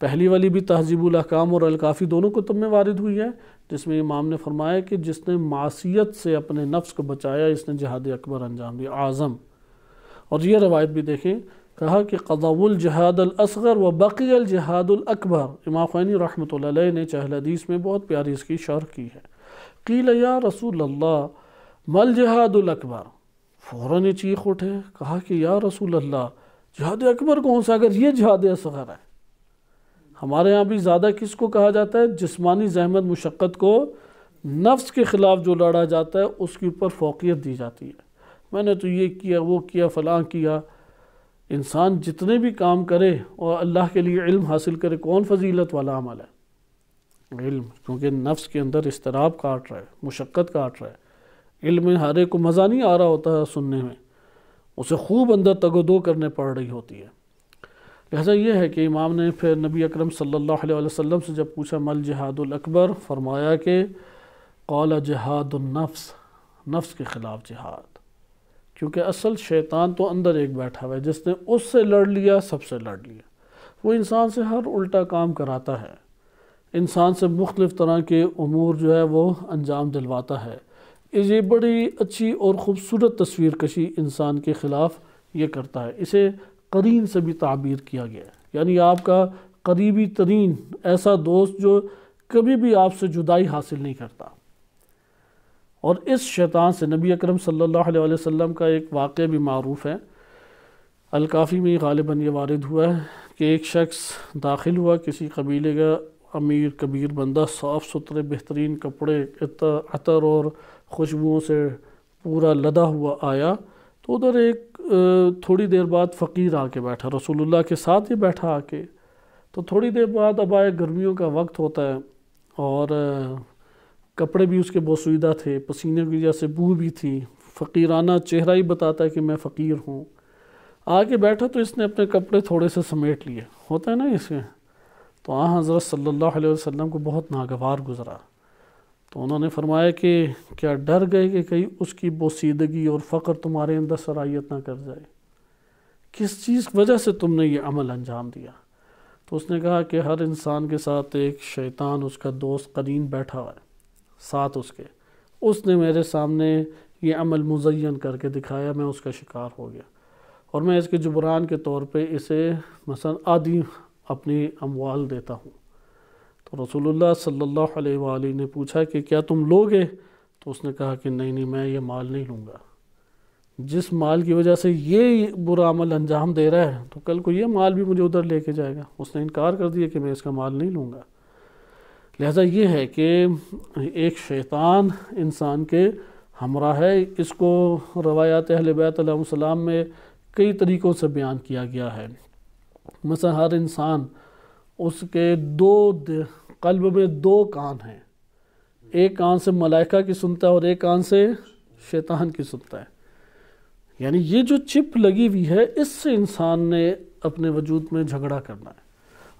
پہلی والی بھی تہذیب الاحکام اور الکافی دونوں کتب میں وارد ہوئی ہے، جس میں امام نے فرمایا کہ جس نے معصیت سے اپنے نفس کو بچایا اس نے جہاد اکبر انجام دیا، اعظم۔ اور یہ روایت بھی دیکھیں، کہا کہ قضوا الجہاد الاصغر وبقی الجہاد الاکبر۔ امام خمینی رحمۃ اللہ علیہ نے چہل حدیث میں بہت پیاری اس کی شرح کی ہے۔ قیل یا رسول اللہ ما الجہاد الاکبر، فوراً یہ چیخ اٹھے، کہا کہ یا رسول اللہ جہاد اکبر کون سا، اگر یہ جہاد اصغر ہے۔ ہمارے ہاں بھی زیادہ کس کو کہا جاتا ہے؟ جسمانی زحمت مشقت کو نفس کے خلاف جو لڑا جاتا ہے اس کے اوپر فوقیت دی جاتی ہے۔ میں نے تو یہ کیا، وہ کیا، فلاں کیا۔ انسان جتنے بھی کام کرے اور اللہ کے لیے علم حاصل کرے، کون فضیلت والا عمل ہے؟ علم، کیونکہ نفس کے اندر اضطراب کاٹ رہا ہے، مشقت کاٹ رہا ہے۔ علم میں ہر ایک کو مزہ نہیں آ رہا ہوتا ہے سننے میں، اسے خوب اندر تگ و دو کرنے پڑ رہی ہوتی ہے۔ لہذا یہ ہے کہ امام نے پھر نبی اکرم صلی اللہ علیہ وسلم سے جب پوچھا مل جہاد الاکبر، فرمایا کہ قال جہاد النفس، نفس کے خلاف جہاد، کیونکہ اصل شیطان تو اندر ایک بیٹھا ہوا ہے، جس نے اس سے لڑ لیا سب سے لڑ لیا۔ وہ انسان سے ہر الٹا کام کراتا ہے، انسان سے مختلف طرح کے امور جو ہے وہ انجام دلواتا ہے۔ یہ بڑی اچھی اور خوبصورت تصویر کشی انسان کے خلاف یہ کرتا ہے۔ اسے قرین سے بھی تعبیر کیا گیا ہے، یعنی آپ کا قریبی ترین ایسا دوست جو کبھی بھی آپ سے جدائی حاصل نہیں کرتا۔ اور اس شیطان سے نبی اکرم صلی اللہ علیہ وسلم کا ایک واقعہ بھی معروف ہے، الکافی میں غالباً یہ وارد ہوا ہے کہ ایک شخص داخل ہوا، کسی قبیلے کا امیر کبیر بندہ، صاف ستھرے بہترین کپڑے، عطر اور خوشبوؤں سے پورا لدا ہوا آیا، تو ادھر ایک تھوڑی دیر بعد فقیر آ کے بیٹھا، رسول اللہ کے ساتھ ہی بیٹھا آ کے۔ تو تھوڑی دیر بعد اب آئے، گرمیوں کا وقت ہوتا ہے اور کپڑے بھی اس کے بوسیدہ تھے، پسینے کی وجہ سے بو بھی تھی، فقیرانہ چہرہ ہی بتاتا ہے کہ میں فقیر ہوں۔ آ کے بیٹھا تو اس نے اپنے کپڑے تھوڑے سے سمیٹ لیے، ہوتا ہے نا اس میں۔ تو حضرت صلی اللہ علیہ وسلم کو بہت ناگوار گزرا، تو انہوں نے فرمایا کہ کیا ڈر گئے کہ کہیں اس کی بوسیدگی اور فقر تمہارے اندر سرایت نہ کر جائے؟ کس چیز کی وجہ سے تم نے یہ عمل انجام دیا؟ تو اس نے کہا کہ ہر انسان کے ساتھ ایک شیطان، اس کا دوست قرین بیٹھا ہوا ہے ساتھ اس نے میرے سامنے یہ عمل مزین کر کے دکھایا، میں اس کا شکار ہو گیا، اور میں اس کے جبران کے طور پہ اسے مثلا آدھی اپنی اموال دیتا ہوں۔ تو رسول اللہ صلی اللہ علیہ وآلہ نے پوچھا کہ کیا تم لوگے؟ تو اس نے کہا کہ نہیں میں یہ مال نہیں لوں گا۔ جس مال کی وجہ سے یہ برا عمل انجام دے رہا ہے تو کل کو یہ مال بھی مجھے ادھر لے کے جائے گا۔ اس نے انکار کر دیا کہ میں اس کا مال نہیں لوں گا۔ لہذا یہ ہے کہ ایک شیطان انسان کے ہمراہ ہے، اس کو روایات اہل بیت علیہ السلام میں کئی طریقوں سے بیان کیا گیا ہے۔ مثلا ہر انسان، اس کے قلب میں دو کان ہیں، ایک کان سے ملائکہ کی سنتا ہے اور ایک کان سے شیطان کی سنتا ہے۔ یعنی یہ جو چپ لگی ہوئی ہے، اس سے انسان نے اپنے وجود میں جھگڑا کرنا ہے۔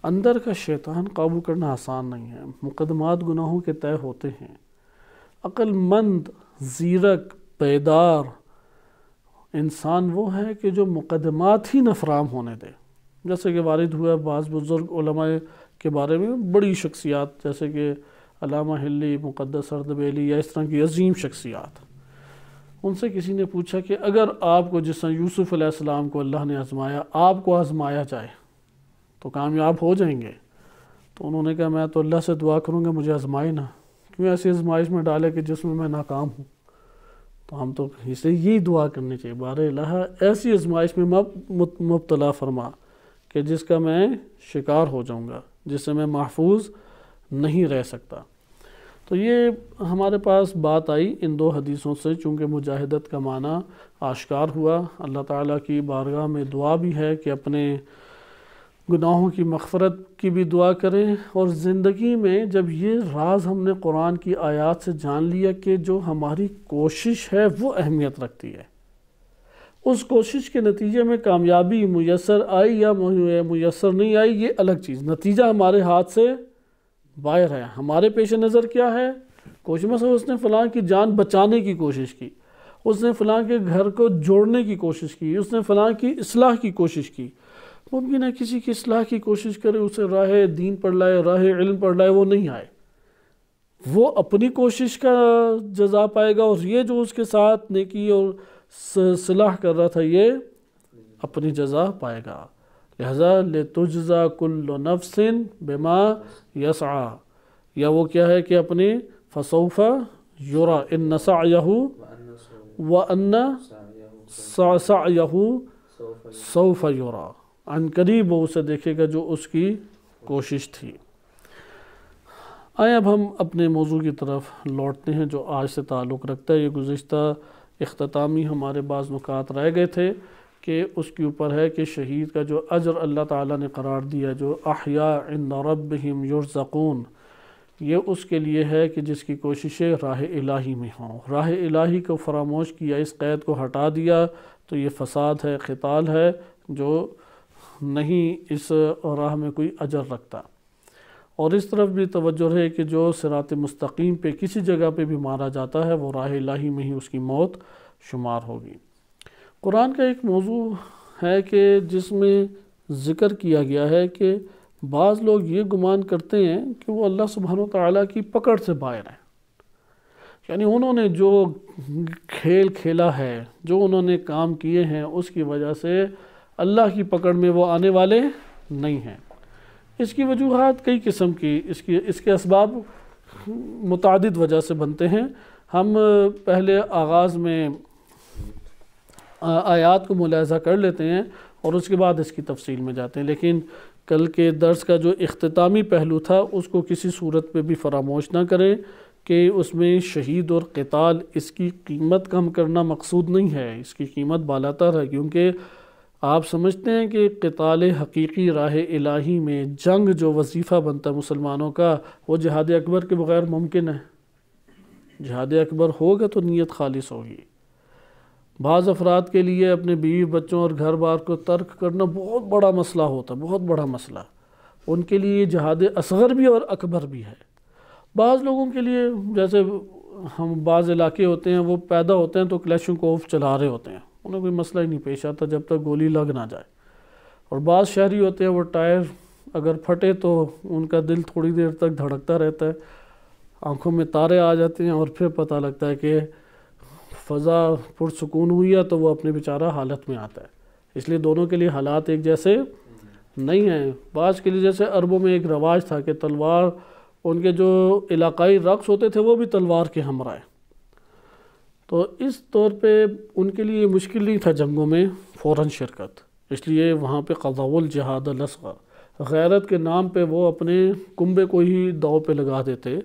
اندر کا شیطان قابو کرنا آسان نہیں ہے، مقدمات گناہوں کے طے ہوتے ہیں۔ عقل مند، زیرک، بیدار انسان وہ ہے کہ جو مقدمات ہی نہ فراہم ہونے دے، جیسے کہ وارد ہوا بعض بزرگ علماء کے بارے میں، بڑی شخصیات جیسے کہ علامہ حلی، مقدس اردبیلی یا اس طرح کی عظیم شخصیات، ان سے کسی نے پوچھا کہ اگر آپ کو جس طرح یوسف علیہ السلام کو اللہ نے آزمایا، آپ کو آزمایا جائے تو کامیاب ہو جائیں گے؟ تو انہوں نے کہا میں تو اللہ سے دعا کروں گا مجھے آزمائے نہ، کیوں ایسی آزمائش میں ڈالے کہ جس میں ناکام ہوں۔ تو ہم تو اسے یہی دعا کرنی چاہیے، بار الہ ایسی آزمائش میں مبتلا فرما کہ جس کا میں شکار ہو جاؤں گا، جس سے میں محفوظ نہیں رہ سکتا۔ تو یہ ہمارے پاس بات آئی ان دو حدیثوں سے، چونکہ مجاہدت کا معنی آشکار ہوا۔ اللہ تعالیٰ کی بارگاہ میں دعا بھی ہے کہ اپنے گناہوں کی مغفرت کی بھی دعا کریں، اور زندگی میں جب یہ راز ہم نے قرآن کی آیات سے جان لیا کہ جو ہماری کوشش ہے وہ اہمیت رکھتی ہے، اس کوشش کے نتیجے میں کامیابی میسر آئی یا میسر نہیں آئی یہ الگ چیز، نتیجہ ہمارے ہاتھ سے باہر ہے۔ ہمارے پیش نظر کیا ہے؟ کوشش مثلا اس نے فلاں کی جان بچانے کی کوشش کی، اس نے فلاں کے گھر کو جوڑنے کی کوشش کی، اس نے فلاں کی اصلاح کی کوشش کی۔ ممکن ہے کسی کی اصلاح کی کوشش کرے، اسے راہ دین پر لائے، راہ علم پر لائے، وہ نہیں آئے، وہ اپنی کوشش کا جزا پائے گا، اور یہ جو اس کے ساتھ نیکی اور صلاح کر رہا تھا یہ اپنی جزا پائے گا۔ لہذا لِتُجْزَى كُلُّ نَفْسٍ بِمَا يَسْعَى، یا وہ کیا ہے کہ اپنی فَسَوْفَ يُرَى إِنَّ سَعْيَهُ وَأَنَّ سَعْيَهُ سَوْفَ يُرَى، عن قریب وہ اسے دیکھے گا جو اس کی کوشش تھی۔ آئیں اب ہم اپنے موضوع کی طرف لوٹتے ہیں جو آج سے تعلق رکھتا ہے۔ یہ گزشتہ اختتامی ہمارے بعض نکات رہ گئے تھے کہ اس کے اوپر ہے کہ شہید کا جو اجر اللہ تعالیٰ نے قرار دیا، جو احیاء عند ربہم یرزقون، یہ اس کے لیے ہے کہ جس کی کوششیں راہ الہی میں ہوں۔ راہ الہی کو فراموش کیا، اس قید کو ہٹا دیا تو یہ فساد ہے، قتال ہے، جو نہیں اس راہ میں کوئی اجر رکھتا۔ اور اس طرف بھی توجہ ہے کہ جو صراط مستقیم پہ کسی جگہ پہ بھی مارا جاتا ہے وہ راہ الہی میں ہی اس کی موت شمار ہوگی۔ قرآن کا ایک موضوع ہے کہ جس میں ذکر کیا گیا ہے کہ بعض لوگ یہ گمان کرتے ہیں کہ وہ اللہ سبحانہ وتعالیٰ کی پکڑ سے باہر ہیں، یعنی انہوں نے جو کھیل کھیلا ہے، جو انہوں نے کام کیے ہیں، اس کی وجہ سے اللہ کی پکڑ میں وہ آنے والے نہیں ہیں۔ اس کی وجوہات کئی قسم کی، اس کے اسباب متعدد وجہ سے بنتے ہیں۔ ہم پہلے آغاز میں آیات کو ملاحظہ کر لیتے ہیں اور اس کے بعد اس کی تفصیل میں جاتے ہیں، لیکن کل کے درس کا جو اختتامی پہلو تھا اس کو کسی صورت پہ بھی فراموش نہ کریں کہ اس میں شہید اور قتال، اس کی قیمت کم کرنا مقصود نہیں ہے، اس کی قیمت بالاتر ہے، کیونکہ آپ سمجھتے ہیں کہ قتال حقیقی راہ الہی میں جنگ جو وظیفہ بنتا ہے مسلمانوں کا، وہ جہاد اکبر کے بغیر ممکن ہے؟ جہاد اکبر ہوگا تو نیت خالص ہوگی۔ بعض افراد کے لیے اپنے بیوی بچوں اور گھر بار کو ترک کرنا بہت بڑا مسئلہ ہوتا ہے، بہت بڑا مسئلہ، ان کے لیے جہاد اصغر بھی اور اکبر بھی ہے۔ بعض لوگوں کے لیے، جیسے ہم بعض علاقے ہوتے ہیں وہ پیدا ہوتے ہیں تو کلیشنکوف چلا رہے ہوتے ہیں، انہیں کوئی مسئلہ ہی نہیں پیش آتا جب تک گولی لگ نہ جائے، اور بعض شہری ہوتے ہیں وہ ٹائر اگر پھٹے تو ان کا دل تھوڑی دیر تک دھڑکتا رہتا ہے، آنکھوں میں تارے آ جاتے ہیں، اور پھر پتہ لگتا ہے کہ فضا پرسکون ہوئی ہے تو وہ اپنے بیچارہ حالت میں آتا ہے۔ اس لیے دونوں کے لیے حالات ایک جیسے نہیں ہیں۔ بعض کے لیے جیسے عربوں میں ایک رواج تھا کہ تلوار، ان کے جو علاقائی رقص ہوتے تھے وہ بھی تلوار کے ہمراہ، تو اس طور پہ ان کے لیے مشکل نہیں تھا جنگوں میں فوراً شرکت، اس لیے وہاں پہ قضاء الجہاد الاصغر، غیرت کے نام پہ وہ اپنے کنبے کو ہی داؤ پہ لگا دیتے،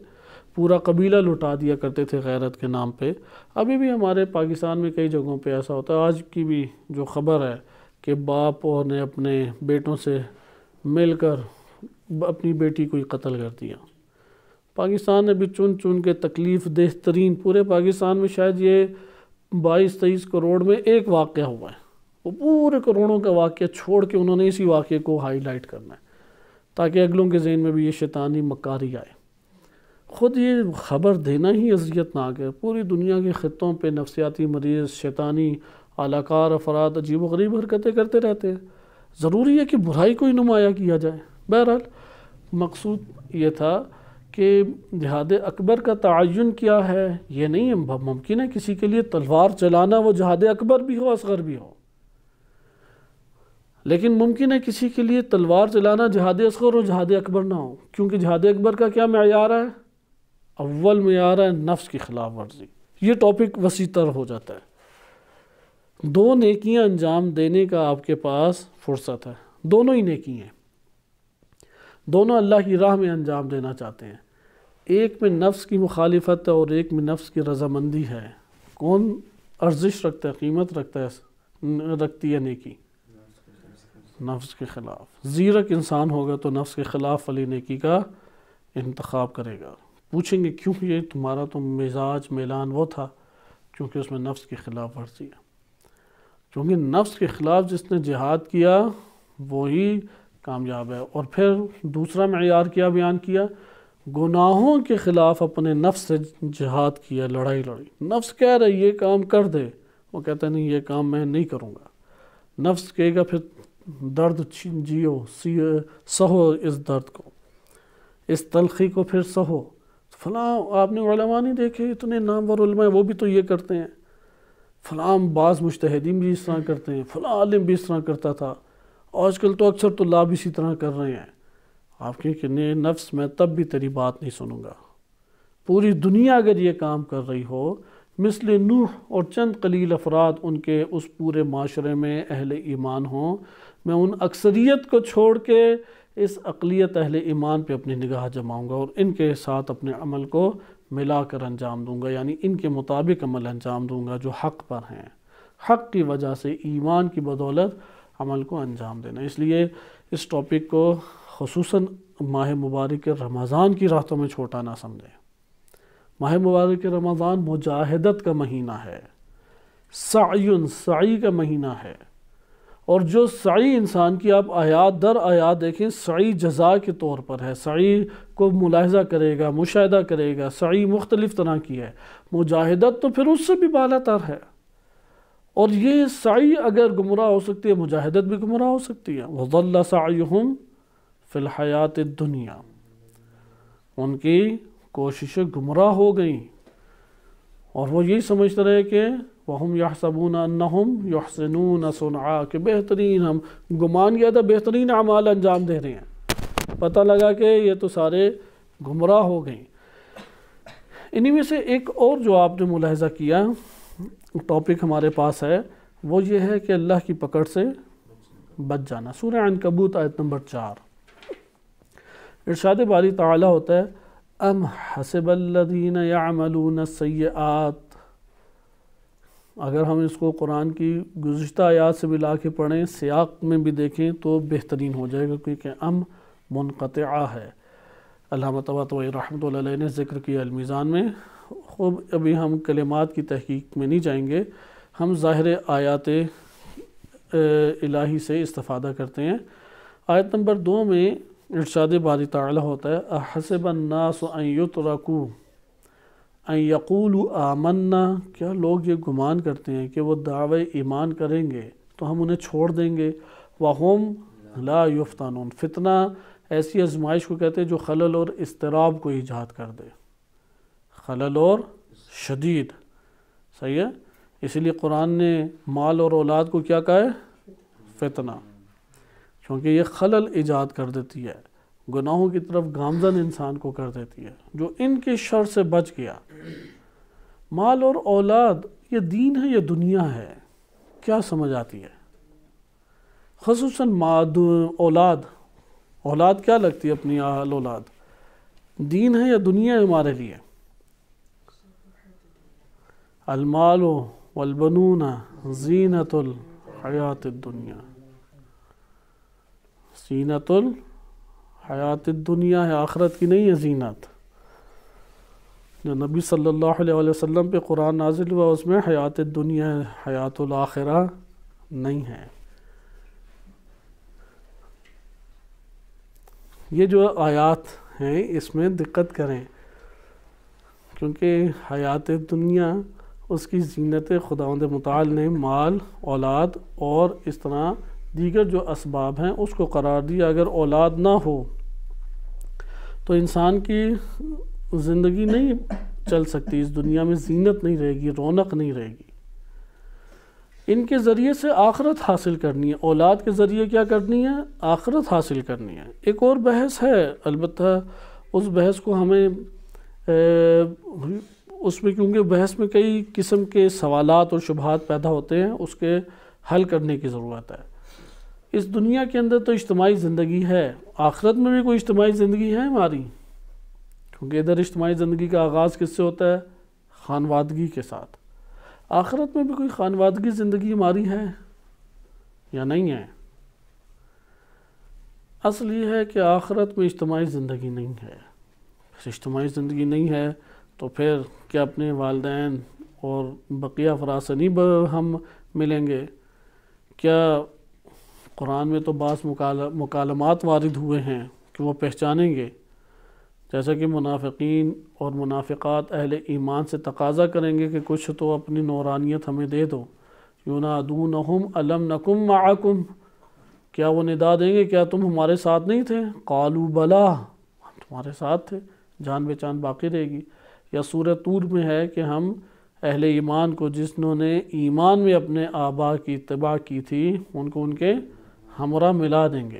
پورا قبیلہ لٹا دیا کرتے تھے غیرت کے نام پہ۔ ابھی بھی ہمارے پاکستان میں کئی جگہوں پہ ایسا ہوتا ہے۔ آج کی بھی جو خبر ہے کہ باپ نے اپنے بیٹوں سے مل کر اپنی بیٹی کو ہی قتل کر دیا۔ پاکستان نے بھی چن چن کے تکلیف دہ ترین، پورے پاکستان میں شاید یہ 22-23 کروڑ میں ایک واقعہ ہوا ہے، وہ پورے کروڑوں کا واقعہ چھوڑ کے انہوں نے اسی واقعے کو ہائی لائٹ کرنا ہے تاکہ اگلوں کے ذہن میں بھی یہ شیطانی مکاری آئے۔ خود یہ خبر دینا ہی اذیت ناک ہے۔ پوری دنیا کے خطوں پہ نفسیاتی مریض، شیطانی اعلی کار افراد عجیب و غریب حرکتیں کرتے رہتے ہیں، ضروری ہے کہ برائی کو ہی نمایاں کیا جائے۔ بہرحال مقصود یہ تھا کہ جہاد اکبر کا تعین کیا ہے، یہ نہیں ہے ممکن ہے کسی کے لیے تلوار چلانا وہ جہاد اکبر بھی ہو اصغر بھی ہو۔ لیکن ممکن ہے کسی کے لیے تلوار چلانا جہاد اصغر اور جہاد اکبر نہ ہو، کیونکہ جہاد اکبر کا کیا معیار ہے؟ اول معیار ہے نفس کی خلاف ورزی۔ یہ ٹاپک وسیع تر ہو جاتا ہے۔ دو نیکیاں انجام دینے کا آپ کے پاس فرصت ہے، دونوں ہی نیکی ہیں، دونوں اللہ کی راہ میں انجام دینا چاہتے ہیں۔ ایک میں نفس کی مخالفت ہے اور ایک میں نفس کی رضامندی ہے۔ کون ارزش رکھتا ہے، قیمت رکھتی ہے نیکی؟ نفس کے خلاف۔ زیرک انسان ہوگا تو نفس کے خلاف والی نیکی کا انتخاب کرے گا۔ پوچھیں گے کیوں؟ یہ تمہارا تو مزاج میلان وہ تھا، کیونکہ اس میں نفس کی خلاف ورزی ہے۔ کیونکہ نفس کے خلاف جس نے جہاد کیا وہی کامیاب ہے۔ اور پھر دوسرا معیار کیا بیان کیا؟ گناہوں کے خلاف اپنے نفس سے جہاد کیا، لڑائی لڑی۔ نفس کہہ رہا ہے یہ کام کر دے، وہ کہتا ہے نہیں یہ کام میں نہیں کروں گا۔ نفس کہے گا پھر درد جیو، سہو اس درد کو، اس تلخی کو پھر سہو۔ فلاں آپ نے علماء نہیں دیکھے، اتنے نامور علماء وہ بھی تو یہ کرتے ہیں، فلاں بعض مجتہدین بھی اس طرح کرتے ہیں، فلاں عالم بھی اس طرح کرتا تھا، آج کل تو اکثر طلاب اسی طرح کر رہے ہیں۔ آپ کے کہ نفس میں تب بھی تیری بات نہیں سنوں گا۔ پوری دنیا اگر یہ کام کر رہی ہو، مثل نوح اور چند قلیل افراد ان کے اس پورے معاشرے میں اہل ایمان ہوں، میں ان اکثریت کو چھوڑ کے اس اقلیت اہل ایمان پہ اپنی نگاہ جماؤں گا اور ان کے ساتھ اپنے عمل کو ملا کر انجام دوں گا، یعنی ان کے مطابق عمل انجام دوں گا جو حق پر ہیں، حق کی وجہ سے ایمان کی بدولت عمل کو انجام دینا۔ اس لیے اس ٹاپک کو خصوصاً ماہ مبارک رمضان کی راتوں میں چھوٹا نہ سمجھیں۔ ماہ مبارک رمضان مجاہدت کا مہینہ ہے، سعی کا مہینہ ہے، اور جو سعی انسان کی آپ آیات در آیات دیکھیں، سعی جزا کے طور پر ہے، سعی کو ملاحظہ کرے گا، مشاہدہ کرے گا، سعی مختلف طرح کی ہے، مجاہدت تو پھر اس سے بھی بالا تر ہے۔ اور یہ سعی اگر گمراہ ہو سکتی ہے، مجاہدت بھی گمراہ ہو سکتی ہے۔ وَضَلَّ سَعْيُهُمْ فِي الْحَيَاةِ الدُّنْيَا، ان کی کوششیں گمراہ ہو گئیں اور وہ یہی سمجھتے رہے کہ وَهُمْ يَحْسَبُونَ أَنَّهُمْ يُحْسِنُونَ صُنْعًا، کہ بہترین، ہم گمان کیا تھا بہترین اعمال انجام دے رہے ہیں، پتہ لگا کہ یہ تو سارے گمراہ ہو گئیں۔ انہی میں سے ایک اور جو آپ نے ملاحظہ کیا ٹاپک ہمارے پاس ہے، وہ یہ ہے کہ اللہ کی پکڑ سے بچ جانا۔ سورہ عنکبوت آیت نمبر 4، ارشاد باری تعالیٰ ہوتا ہے ام حسب الذین یعملون السیئات۔ اگر ہم اس کو قرآن کی گزشتہ آیات سے ملا کے پڑھیں، سیاق میں بھی دیکھیں تو بہترین ہو جائے گا، کیونکہ ام منقطعہ ہے۔ علامہ طباطبائی رحمۃ اللہ علیہ نے ذکر کیا المیزان میں۔ خوب ابھی ہم کلمات کی تحقیق میں نہیں جائیں گے، ہم ظاہر آیات الہی سے استفادہ کرتے ہیں۔ آیت نمبر 2 میں ارشاد باری تعالیٰ ہوتا ہے احسب الناس ان یترکوا ان یقولوا آمنا، کیا لوگ یہ گمان کرتے ہیں کہ وہ دعوی ایمان کریں گے تو ہم انہیں چھوڑ دیں گے؟ وَهُمْ لَا يُفْتَنُونَ، فتنہ ایسی آزمائش کو کہتے ہیں جو خلل اور اضطراب کو ایجاد کر دے، خلل اور شدید، صحیح ہے؟ اسی لیے قرآن نے مال اور اولاد کو کیا کہا ہے؟ فتنہ، کیونکہ یہ خلل ایجاد کر دیتی ہے، گناہوں کی طرف گامزن انسان کو کر دیتی ہے۔ جو ان کے شر سے بچ گیا، مال اور اولاد یہ دین ہے یا دنیا ہے؟ کیا سمجھ آتی ہے؟ خصوصاً اولاد کیا لگتی ہے اپنی اولاد؟ دین ہے یا دنیا ہے ہمارے لیے؟ المال والبنون زینت الحیات الدنیا، زینت الحیات الدنیا ہے، آخرت کی نہیں ہے زینت۔ جو نبی صلی اللہ علیہ وسلم پہ قرآن نازل ہوا اس میں حیات الدنیا ہے، حیات الآخرہ نہیں ہے۔ یہ جو آیات ہیں اس میں دقت کریں، کیونکہ حیات دنیا اس کی زینت خداوند متعال نے مال، اولاد اور اس طرح دیگر جو اسباب ہیں اس کو قرار دیا۔ اگر اولاد نہ ہو تو انسان کی زندگی نہیں چل سکتی، اس دنیا میں زینت نہیں رہے گی، رونق نہیں رہے گی۔ ان کے ذریعے سے آخرت حاصل کرنی ہے، اولاد کے ذریعے کیا کرنی ہے؟ آخرت حاصل کرنی ہے۔ ایک اور بحث ہے، البتہ اس بحث کو ہمیں اس میں کیونکہ بحث میں کئی قسم کے سوالات اور شبہات پیدا ہوتے ہیں، اس کے حل کرنے کی ضرورت ہے۔ اس دنیا کے اندر تو اجتماعی زندگی ہے، آخرت میں بھی کوئی اجتماعی زندگی ہے ہماری؟ کیونکہ ادھر اجتماعی زندگی کا آغاز کس سے ہوتا ہے؟ خانوادگی کے ساتھ۔ آخرت میں بھی کوئی خانوادگی زندگی ہماری ہے یا نہیں ہے؟ اصل یہ ہے کہ آخرت میں اجتماعی زندگی نہیں ہے۔ اجتماعی زندگی نہیں ہے تو پھر کیا اپنے والدین اور بقیہ افراد سے نہیں ہم ملیں گے؟ کیا قرآن میں تو بعض مکالمات وارد ہوئے ہیں کہ وہ پہچانیں گے، جیسا کہ منافقین اور منافقات اہل ایمان سے تقاضا کریں گے کہ کچھ تو اپنی نورانیت ہمیں دے دو۔ یونادونہم الم نکم معکم، کیا وہ ندا دیں گے کیا تم ہمارے ساتھ نہیں تھے؟ قالوا بلا، ہم تمہارے ساتھ تھے، جان بے جان باقی رہے گی۔ یا سورہ طور میں ہے کہ ہم اہل ایمان کو جنہوں نے ایمان میں اپنے آبا کی اتباع کی تھی ان کو ان کے ہمراہ ملا دیں گے۔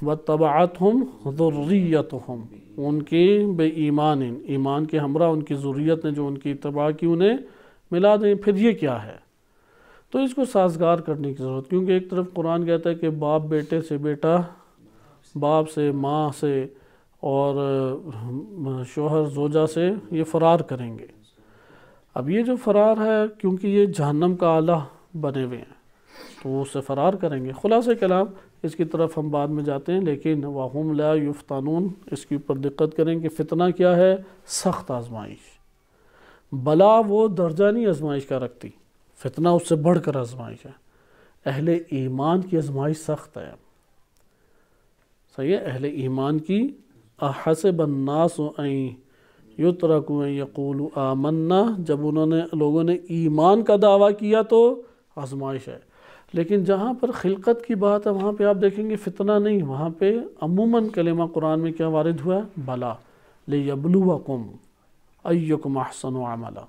وَاتَّبَعَتْهُمْ ذُرِّيَّتُهُمْ، ان کی بے ایمان کے ہمراہ ان کی ذریت نے جو ان کی اتباع کی انہیں ملا دیں۔ پھر یہ کیا ہے؟ تو اس کو سازگار کرنے کی ضرورت، کیونکہ ایک طرف قرآن کہتا ہے کہ باپ بیٹے سے، بیٹا باپ سے، ماں سے، اور شوہر زوجہ سے یہ فرار کریں گے۔ اب یہ جو فرار ہے کیونکہ یہ جہنم کا آلہ بنے ہوئے ہیں تو وہ اس سے فرار کریں گے۔ خلاصہ کلام اس کی طرف ہم بعد میں جاتے ہیں، لیکن وَهُمْ لَا يُفْتَنُونَ اس کے اوپر دقت کریں کہ فتنہ کیا ہے؟ سخت آزمائش۔ بلا وہ درجہ نہیں آزمائش کا رکھتی، فتنہ اس سے بڑھ کر آزمائش ہے۔ اہل ایمان کی آزمائش سخت ہے، صحیح ہے؟ اہل ایمان کی احسب الناس ان یترکوا ان یقولوا آمنا، جب لوگوں نے ایمان کا دعویٰ کیا تو آزمائش ہے۔ لیکن جہاں پر خلقت کی بات ہے وہاں پہ آپ دیکھیں گے فتنہ نہیں، وہاں پہ عموماً کلمہ قرآن میں کیا وارد ہوا ہے؟ بلا، لیبلوکم ایکم احسن عملا،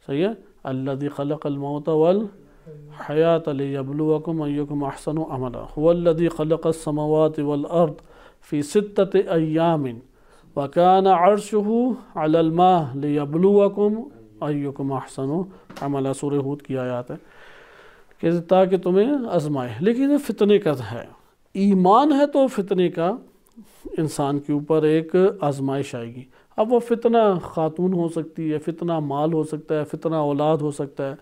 صحیح ہے؟ الذی خلق الموت والحیات لیبلوکم ایکم احسن عملا، هو الذی خلق السماوات والارض فی 6 ایام وکان عرشہ علی الماء لیبلوکم ایکم احسن عملا، سورہ ہود کی آیات ہے کہ تاکہ تمہیں آزمائے۔ لیکن یہ فتنے کا ہے، ایمان ہے تو فتنے کا انسان کے اوپر ایک آزمائش آئے گی۔ اب وہ فتنہ خاتون ہو سکتی ہے، فتنہ مال ہو سکتا ہے، فتنہ اولاد ہو سکتا ہے،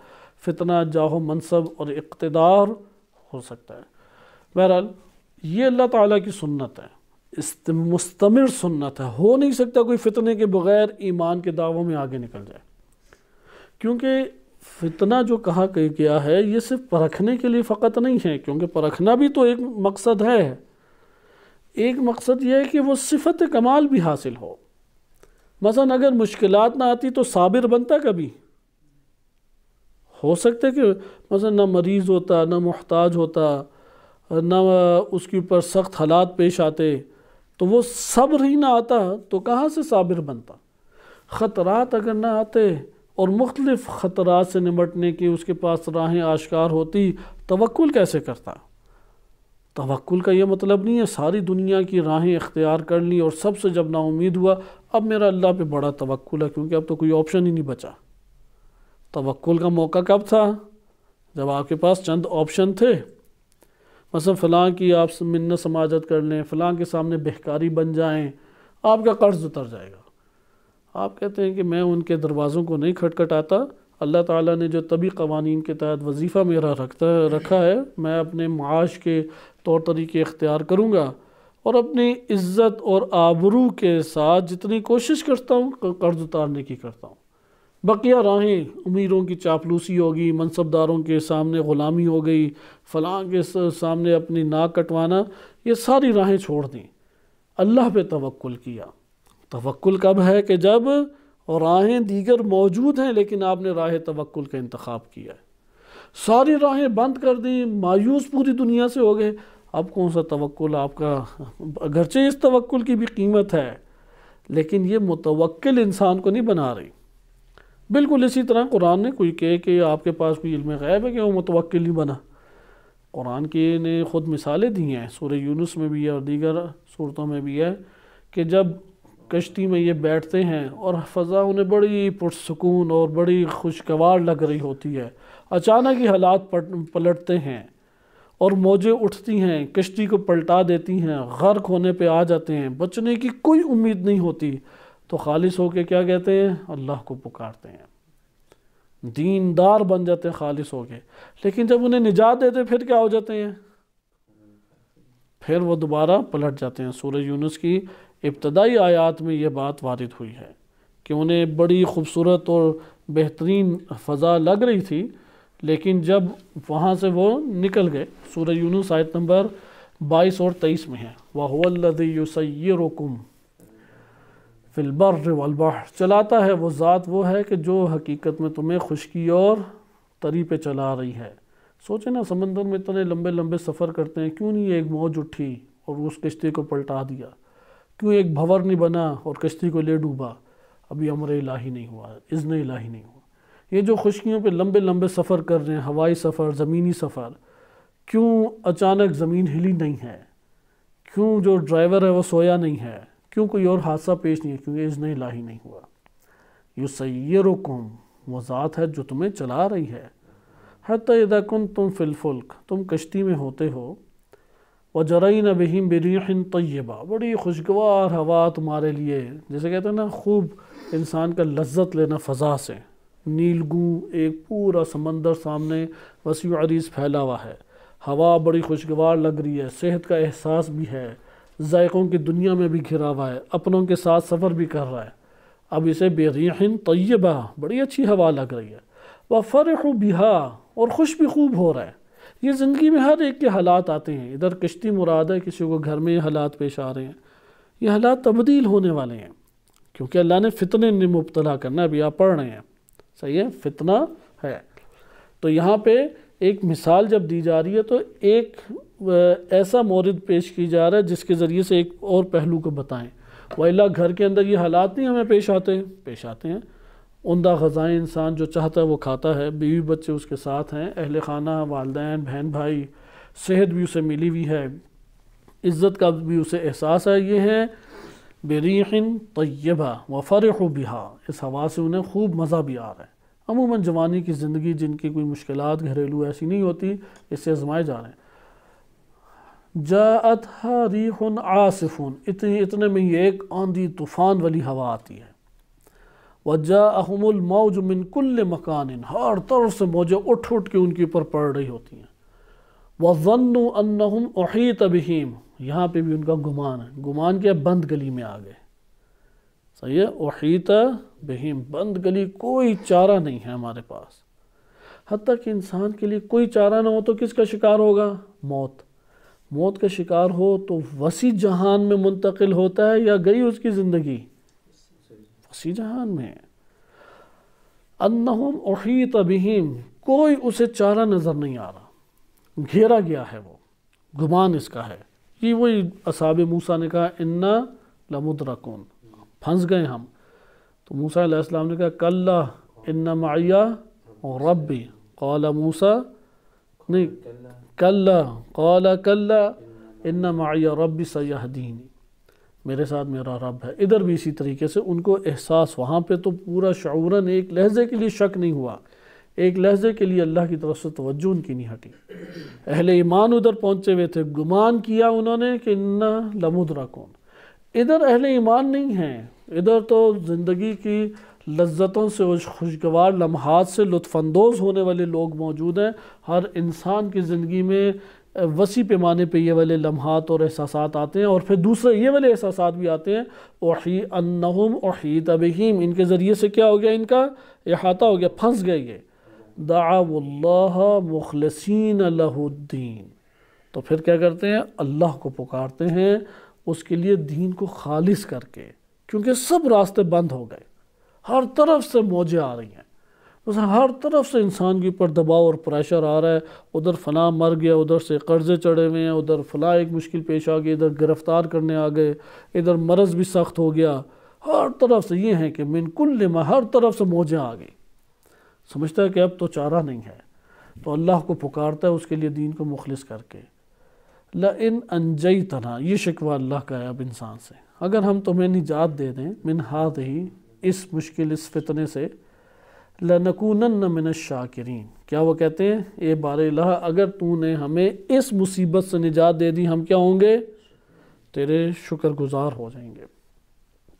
فتنہ جاہ و منصب اور اقتدار ہو سکتا ہے۔ بہرحال یہ اللہ تعالیٰ کی سنت ہے، مستمر سنت ہے، ہو نہیں سکتا کوئی فتنے کے بغیر ایمان کے دعووں میں آگے نکل جائے، کیونکہ فتنہ جو کہا گیا ہے یہ صرف پرکھنے کے لیے فقط نہیں ہے، کیونکہ پرکھنا بھی تو ایک مقصد ہے۔ ایک مقصد یہ ہے کہ وہ صفت کمال بھی حاصل ہو۔ مثلا اگر مشکلات نہ آتی تو صابر بنتا کبھی؟ ہو سکتا ہے کہ مثلا نہ مریض ہوتا، نہ محتاج ہوتا، نہ اس کے اوپر سخت حالات پیش آتے تو وہ صبر ہی نہ آتا تو کہاں سے صابر بنتا؟ خطرات اگر نہ آتے اور مختلف خطرات سے نمٹنے کی اس کے پاس راہیں آشکار ہوتی، توکل کیسے کرتا؟ توکل کا یہ مطلب نہیں ہے ساری دنیا کی راہیں اختیار کر لی اور سب سے جب نا امید ہوا اب میرا اللہ پہ بڑا توکل ہے، کیونکہ اب تو کوئی آپشن ہی نہیں بچا۔ توکل کا موقع کب تھا؟ جب آپ کے پاس چند آپشن تھے، مثلا فلاں کی آپ منت سماجت کر لیں، فلاں کے سامنے بہکاری بن جائیں، آپ کا قرض اتر جائے گا۔ آپ کہتے ہیں کہ میں ان کے دروازوں کو نہیں کھٹکھٹاتا، اللہ تعالیٰ نے جو طبی قوانین کے تحت وظیفہ میرا رکھا ہے میں اپنے معاش کے طور طریقے اختیار کروں گا اور اپنی عزت اور آبرو کے ساتھ جتنی کوشش کرتا ہوں قرض اتارنے کی کرتا ہوں۔ بقیہ راہیں امیروں کی چاپلوسی ہوگی، منصبداروں کے سامنے غلامی ہو گئی، فلاں کے سامنے اپنی ناک کٹوانا، یہ ساری راہیں چھوڑ دیں، اللہ پہ توکل کیا۔ توکل کب ہے؟ کہ جب راہیں دیگر موجود ہیں لیکن آپ نے راہ توکل کا انتخاب کیا ہے۔ ساری راہیں بند کر دیں، مایوس پوری دنیا سے ہو گئے، اب کون سا توکل آپ کا؟ اگرچہ اس توکل کی بھی قیمت ہے لیکن یہ متوکل انسان کو نہیں بنا رہی۔ بالکل اسی طرح قرآن نے کوئی کہے کہ آپ کے پاس کوئی علم غیب ہے کہ وہ متوکل نہیں بنا، قرآن کی نے خود مثالیں دی ہیں، سورہ یونس میں بھی ہے اور دیگر صورتوں میں بھی ہے کہ جب کشتی میں یہ بیٹھتے ہیں اور فضا انہیں بڑی پرسکون اور بڑی خوشگوار لگ رہی ہوتی ہے، اچانک ہی حالات پلٹتے ہیں اور موجیں اٹھتی ہیں، کشتی کو پلٹا دیتی ہیں، غرق ہونے پہ آ جاتے ہیں، بچنے کی کوئی امید نہیں ہوتی، تو خالص ہو کے کیا کہتے ہیں؟ اللہ کو پکارتے ہیں، دیندار بن جاتے ہیں خالص ہو کے۔ لیکن جب انہیں نجات دیتے پھر کیا ہو جاتے ہیں؟ پھر وہ دوبارہ پلٹ جاتے ہیں۔ سورہ یونس کی ابتدائی آیات میں یہ بات وارد ہوئی ہے کہ انہیں بڑی خوبصورت اور بہترین فضا لگ رہی تھی، لیکن جب وہاں سے وہ نکل گئے، سورہ یونس آیت نمبر 22 اور 23 میں ہے، وَهُوَ الَّذِي يُسَيِّرُكُمْ فِي الْبَرِّ وَالْبَحْرِ، چلاتا ہے وہ ذات وہ ہے کہ جو حقیقت میں تمہیں خشکی اور تری پہ چلا رہی ہے۔ سوچیں نا، سمندر میں اتنے لمبے لمبے سفر کرتے ہیں، کیوں نہیں ایک موج اٹھی اور اس کشتی کو پلٹا دیا؟ کیوں ایک بھور نہیں بنا اور کشتی کو لے ڈوبا؟ ابھی امر الہی نہیں ہوا، اذن الہی نہیں ہوا۔ یہ جو خشکیوں پہ لمبے لمبے سفر کر رہے ہیں، ہوائی سفر، زمینی سفر، کیوں اچانک زمین ہلی نہیں ہے؟ کیوں جو ڈرائیور ہے وہ سویا نہیں ہے؟ کیوں کوئی اور حادثہ پیش نہیں ہے؟ کیونکہ اذن الہی نہیں ہوا۔ یسیرکم، وہ ذات ہے جو تمہیں چلا رہی ہے، حتی اذا کنتم فی الفلک، تم کشتی میں ہوتے ہو، وجرین بہم بریح طیبہ، بڑی خوشگوار ہوا تمہارے لیے، جیسے کہتے ہیں نا خوب انسان کا لذت لینا فضا سے، نیلگوں ایک پورا سمندر سامنے وسیع عریض پھیلا ہوا ہے، ہوا بڑی خوشگوار لگ رہی ہے، صحت کا احساس بھی ہے، ذائقوں کی دنیا میں بھی گھرا ہوا ہے، اپنوں کے ساتھ سفر بھی کر رہا ہے۔ اب اسے بریح طیبہ، بڑی اچھی ہوا لگ رہی ہے، وَفَرِحُ بِهَا، اور خوش بھی خوب ہو رہا ہے۔ یہ زندگی میں ہر ایک کے حالات آتے ہیں، ادھر کشتی مراد ہے، کسی کو گھر میں یہ حالات پیش آ رہے ہیں، یہ حالات تبدیل ہونے والے ہیں، کیونکہ اللہ نے فتنے میں مبتلا کرنا، ابھی آپ پڑھ رہے ہیں، صحیح ہے، فتنہ ہے۔ تو یہاں پہ ایک مثال جب دی جا رہی ہے تو ایک ایسا مورد پیش کی جا رہا ہے جس کے ذریعے سے ایک اور پہلو کو بتائیں۔ وَإِلَّا گھر کے اندر یہ حالات نہیں ہمیں پیش آتے ہیں، عمدہ غذائیں انسان جو چاہتا ہے وہ کھاتا ہے، بیوی بچے اس کے ساتھ ہیں، اہل خانہ، والدین، بہن بھائی، صحت بھی اسے ملی ہوئی ہے، عزت کا بھی اسے احساس ہے، یہ ہے بریح طیبہ وفرح بہا، اس ہوا سے انہیں خوب مزہ بھی آ رہا ہے۔ عموماً جوانی کی زندگی جن کی کوئی مشکلات گھریلو ایسی نہیں ہوتی، اس سے آزمائے جا رہے ہیں۔ جاءتها ریح عاصف، اتنے میں یہ ایک آندھی طوفان والی ہوا آتی ہے۔ وجاءہم الموج من کل مکان، ہر طرف سے موجیں اٹھ کے ان کے اوپر پڑ رہی ہوتی ہیں۔ وظنوا انہم احیط بہم، یہاں پہ بھی ان کا گمان ہے، گمان کیا؟ بند گلی میں آ گئے، صحیح ہے، احیط بہم، بند گلی، کوئی چارہ نہیں ہے ہمارے پاس۔ حتیٰ کہ انسان کے لیے کوئی چارہ نہ ہو تو کس کا شکار ہوگا؟ موت کا شکار ہو تو وسیع جہان میں منتقل ہوتا ہے یا گئی اس کی زندگی؟ وسیع جہان میں۔ انہم احیط بہم، کوئی اسے چارہ نظر نہیں آ رہا، گھیرا گیا ہے، وہ گمان اس کا ہے۔ یہ وہی اصحاب موسیٰ نے کہا انا لمدرکون، پھنس گئے ہم، تو موسیٰ علیہ السلام نے کہا کلا ان معی ربی، قال موسیٰ نہیں کلا، قال کلا ان معی ربی سیہدینی، میرے ساتھ میرا رب ہے۔ ادھر بھی اسی طریقے سے ان کو احساس، وہاں پہ تو پورا شعوراً ایک لحظے کے لیے شک نہیں ہوا، ایک لحظے کے لیے اللہ کی طرف سے توجہ ان کی نہیں ہٹی۔ اہل ایمان ادھر پہنچے ہوئے تھے، گمان کیا انہوں نے کہ انا لمدرکون، ادھر اہل ایمان نہیں ہیں، ادھر تو زندگی کی لذتوں سے، خوشگوار لمحات سے لطف اندوز ہونے والے لوگ موجود ہیں۔ ہر انسان کی زندگی میں وسیع پیمانے پہ یہ والے لمحات اور احساسات آتے ہیں، اور پھر دوسرے یہ والے احساسات بھی آتے ہیں، انہم احیط بہم، ان کے ذریعے سے کیا ہو گیا؟ ان کا احاطہ ہو گیا، پھنس گئے یہ۔ دعوا اللہ مخلصین لہ الدین، تو پھر کیا کرتے ہیں؟ اللہ کو پکارتے ہیں اس کے لیے دین کو خالص کر کے، کیونکہ سب راستے بند ہو گئے، ہر طرف سے موجیں آ رہی ہیں، بس ہر طرف سے انسان کے اوپر دباؤ اور پریشر آ رہا ہے، ادھر فلاں مر گیا، ادھر سے قرضے چڑھے ہوئے ہیں، ادھر فلاں ایک مشکل پیش آ گئی، ادھر گرفتار کرنے آ گئے، ادھر مرض بھی سخت ہو گیا، ہر طرف سے یہ ہے کہ من کل ما، ہر طرف سے موجیں آ گئی، سمجھتا ہے کہ اب تو چارہ نہیں ہے، تو اللہ کو پکارتا ہے اس کے لیے دین کو مخلص کر کے۔ لَإِنْ أَنْجَيْتَنَا، یہ شکوہ اللہ کا ہے اب انسان سے، اگر ہم تمہیں نجات دے دیں من ہذہ، اس مشکل اس فتنے سے، لَنَكُونَنَّ مِنَ الشَّاكِرِينَ، کیا وہ کہتے ہیں اے بار الہ اگر تو نے ہمیں اس مصیبت سے نجات دے دی، ہم کیا ہوں گے؟ تیرے شکر گزار ہو جائیں گے۔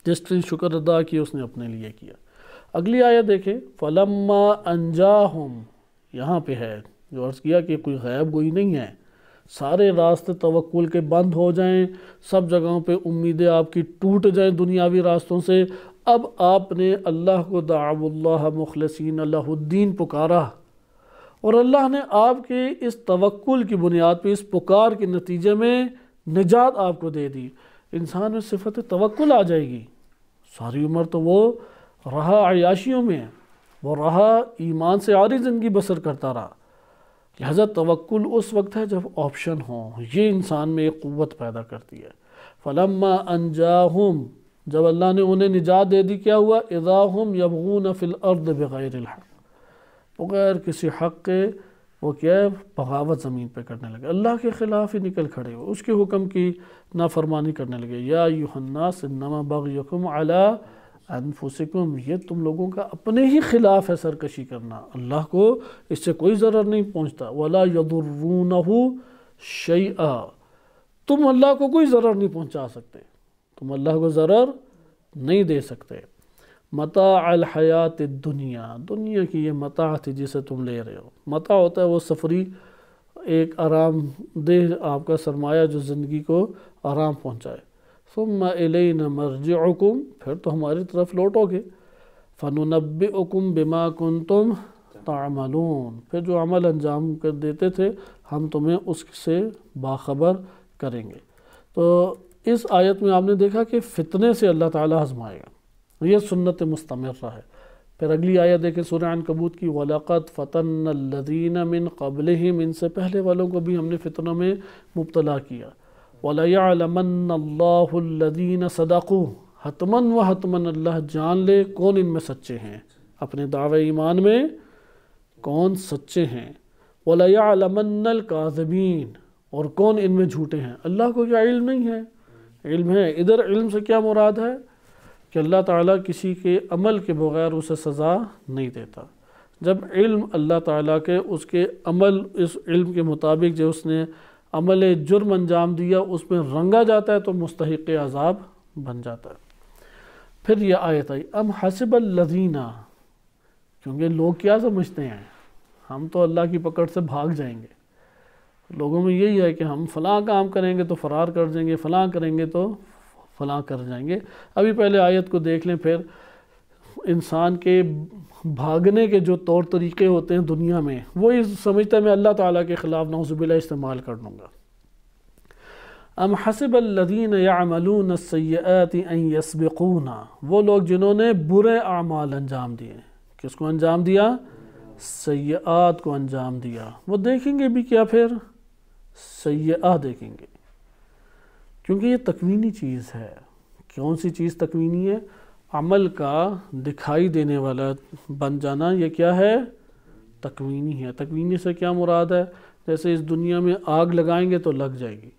جس نے شکر ادا کیا اس نے اپنے لیے کیا۔ اگلی آیت دیکھیں، فَلَمَّا أَنْجَاهُمْ، یہاں پہ ہے جو عرض کیا کہ کوئی غیب گوئی نہیں ہے، سارے راستے توکل کے بند ہو جائیں، سب جگہوں پہ امیدیں آپ کی ٹوٹ جائیں دنیاوی راستوں سے، اب آپ نے اللہ کو دعوا اللہ مخلصین لہ الدین پکارا، اور اللہ نے آپ کے اس توکل کی بنیاد پہ اس پکار کے نتیجے میں نجات آپ کو دے دی، انسان میں صفت توکل آ جائے گی۔ ساری عمر تو وہ رہا عیاشیوں میں، وہ رہا ایمان سے عاری زندگی بسر کرتا رہا، لہذا توکل اس وقت ہے جب آپشن ہو، یہ انسان میں ایک قوت پیدا کرتی ہے۔ فلما انجاہم، جب اللہ نے انہیں نجات دے دی، کیا ہوا؟ اذا ہم یبغون فی الارض بغیر الحق، بغیر کسی حق کے وہ کیا ہے؟ بغاوت زمین پہ کرنے لگے، اللہ کے خلاف ہی نکل کھڑے ہوئے، اس کے حکم کی نافرمانی کرنے لگے۔ یا ایھا الناس انما بغیکم علی انفسکم، یہ تم لوگوں کا اپنے ہی خلاف ہے سرکشی کرنا، اللہ کو اس سے کوئی ضرر نہیں پہنچتا۔ ولا یضرونہ شیئا، تم اللہ کو کوئی ضرر نہیں پہنچا سکتے، تم اللہ کو ضرر نہیں دے سکتے۔ متاع الحیات الدنیا، دنیا کی یہ متاع تھی جسے تم لے رہے ہو، متاع ہوتا ہے وہ سفری ایک آرام دہ آپ کا سرمایہ جو زندگی کو آرام پہنچائے۔ ثم الینا مرجعکم، پھر تو ہماری طرف لوٹو گے، فننبئکم بما کنتم تعملون، پھر جو عمل انجام کر دیتے تھے ہم تمہیں اس سے باخبر کریں گے۔ تو اس آیت میں آپ نے دیکھا کہ فتنے سے اللہ تعالیٰ آزمائے گا، یہ سنت مستمرہ ہے۔ پھر اگلی آیت دیکھیں سورہ عنکبوت کی، وَلَقَدْ فَتَنَّ الَّذِينَ مِن قَبْلِهِمْ، ان سے پہلے والوں کو بھی ہم نے فتنوں میں مبتلا کیا۔ وَلَيَعْلَمَنَّ اللَّهُ الَّذِينَ صَدَقُوا، حتماً و حتماً اللہ جان لے کون ان میں سچے ہیں، اپنے دعوے ایمان میں کون سچے ہیں۔ وَلَيَعْلَمَنَّ الْكَاذِبِينَ، اور کون ان میں جھوٹے ہیں۔ اللہ کو کیا علم نہیں ہے؟ علم ہے۔ ادھر علم سے کیا مراد ہے؟ کہ اللہ تعالیٰ کسی کے عمل کے بغیر اسے سزا نہیں دیتا۔ جب علم اللہ تعالیٰ کے اس کے عمل اس علم کے مطابق جو اس نے عمل جرم انجام دیا اس میں رنگا جاتا ہے تو مستحق عذاب بن جاتا ہے۔ پھر یہ آیت آئی، ام حسب الذین، کیونکہ لوگ کیا سمجھتے ہیں ہم تو اللہ کی پکڑ سے بھاگ جائیں گے، لوگوں میں یہی ہے کہ ہم فلاں کام کریں گے تو فرار کر جائیں گے، فلاں کریں گے تو فلاں کر جائیں گے۔ ابھی پہلے آیت کو دیکھ لیں، پھر انسان کے بھاگنے کے جو طور طریقے ہوتے ہیں دنیا میں، وہی سمجھتا ہے میں اللہ تعالیٰ کے خلاف نعوذ باللہ استعمال کر لوں گا۔ ام حسب الذین یعملون السیئات ان یسبقونا، وہ لوگ جنہوں نے برے اعمال انجام دیے، کس کو انجام دیا؟ سیئات کو انجام دیا۔ وہ دیکھیں گے بھی کیا؟ پھر سیئات دیکھیں گے، کیونکہ یہ تکوینی چیز ہے۔ کون سی چیز تکوینی ہے؟ عمل کا دکھائی دینے والا بن جانا، یہ کیا ہے؟ تکوینی ہے۔ تکوینی سے کیا مراد ہے؟ جیسے اس دنیا میں آگ لگائیں گے تو لگ جائے گی،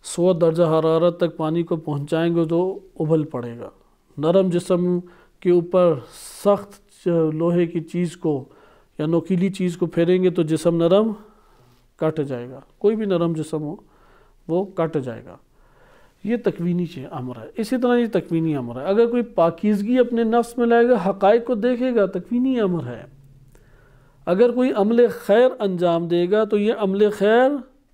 100 درجہ حرارت تک پانی کو پہنچائیں گے تو ابل پڑے گا، نرم جسم کے اوپر سخت لوہے کی چیز کو یا نوکیلی چیز کو پھیریں گے تو جسم نرم کٹ جائے گا، کوئی بھی نرم جسم ہو وہ کٹ جائے گا۔ یہ تکوینی امر ہے۔ اسی طرح یہ تکوینی امر ہے، اگر کوئی پاکیزگی اپنے نفس میں لائے گا، حقائق کو دیکھے گا، تکوینی امر ہے۔ اگر کوئی عمل خیر انجام دے گا تو یہ عمل خیر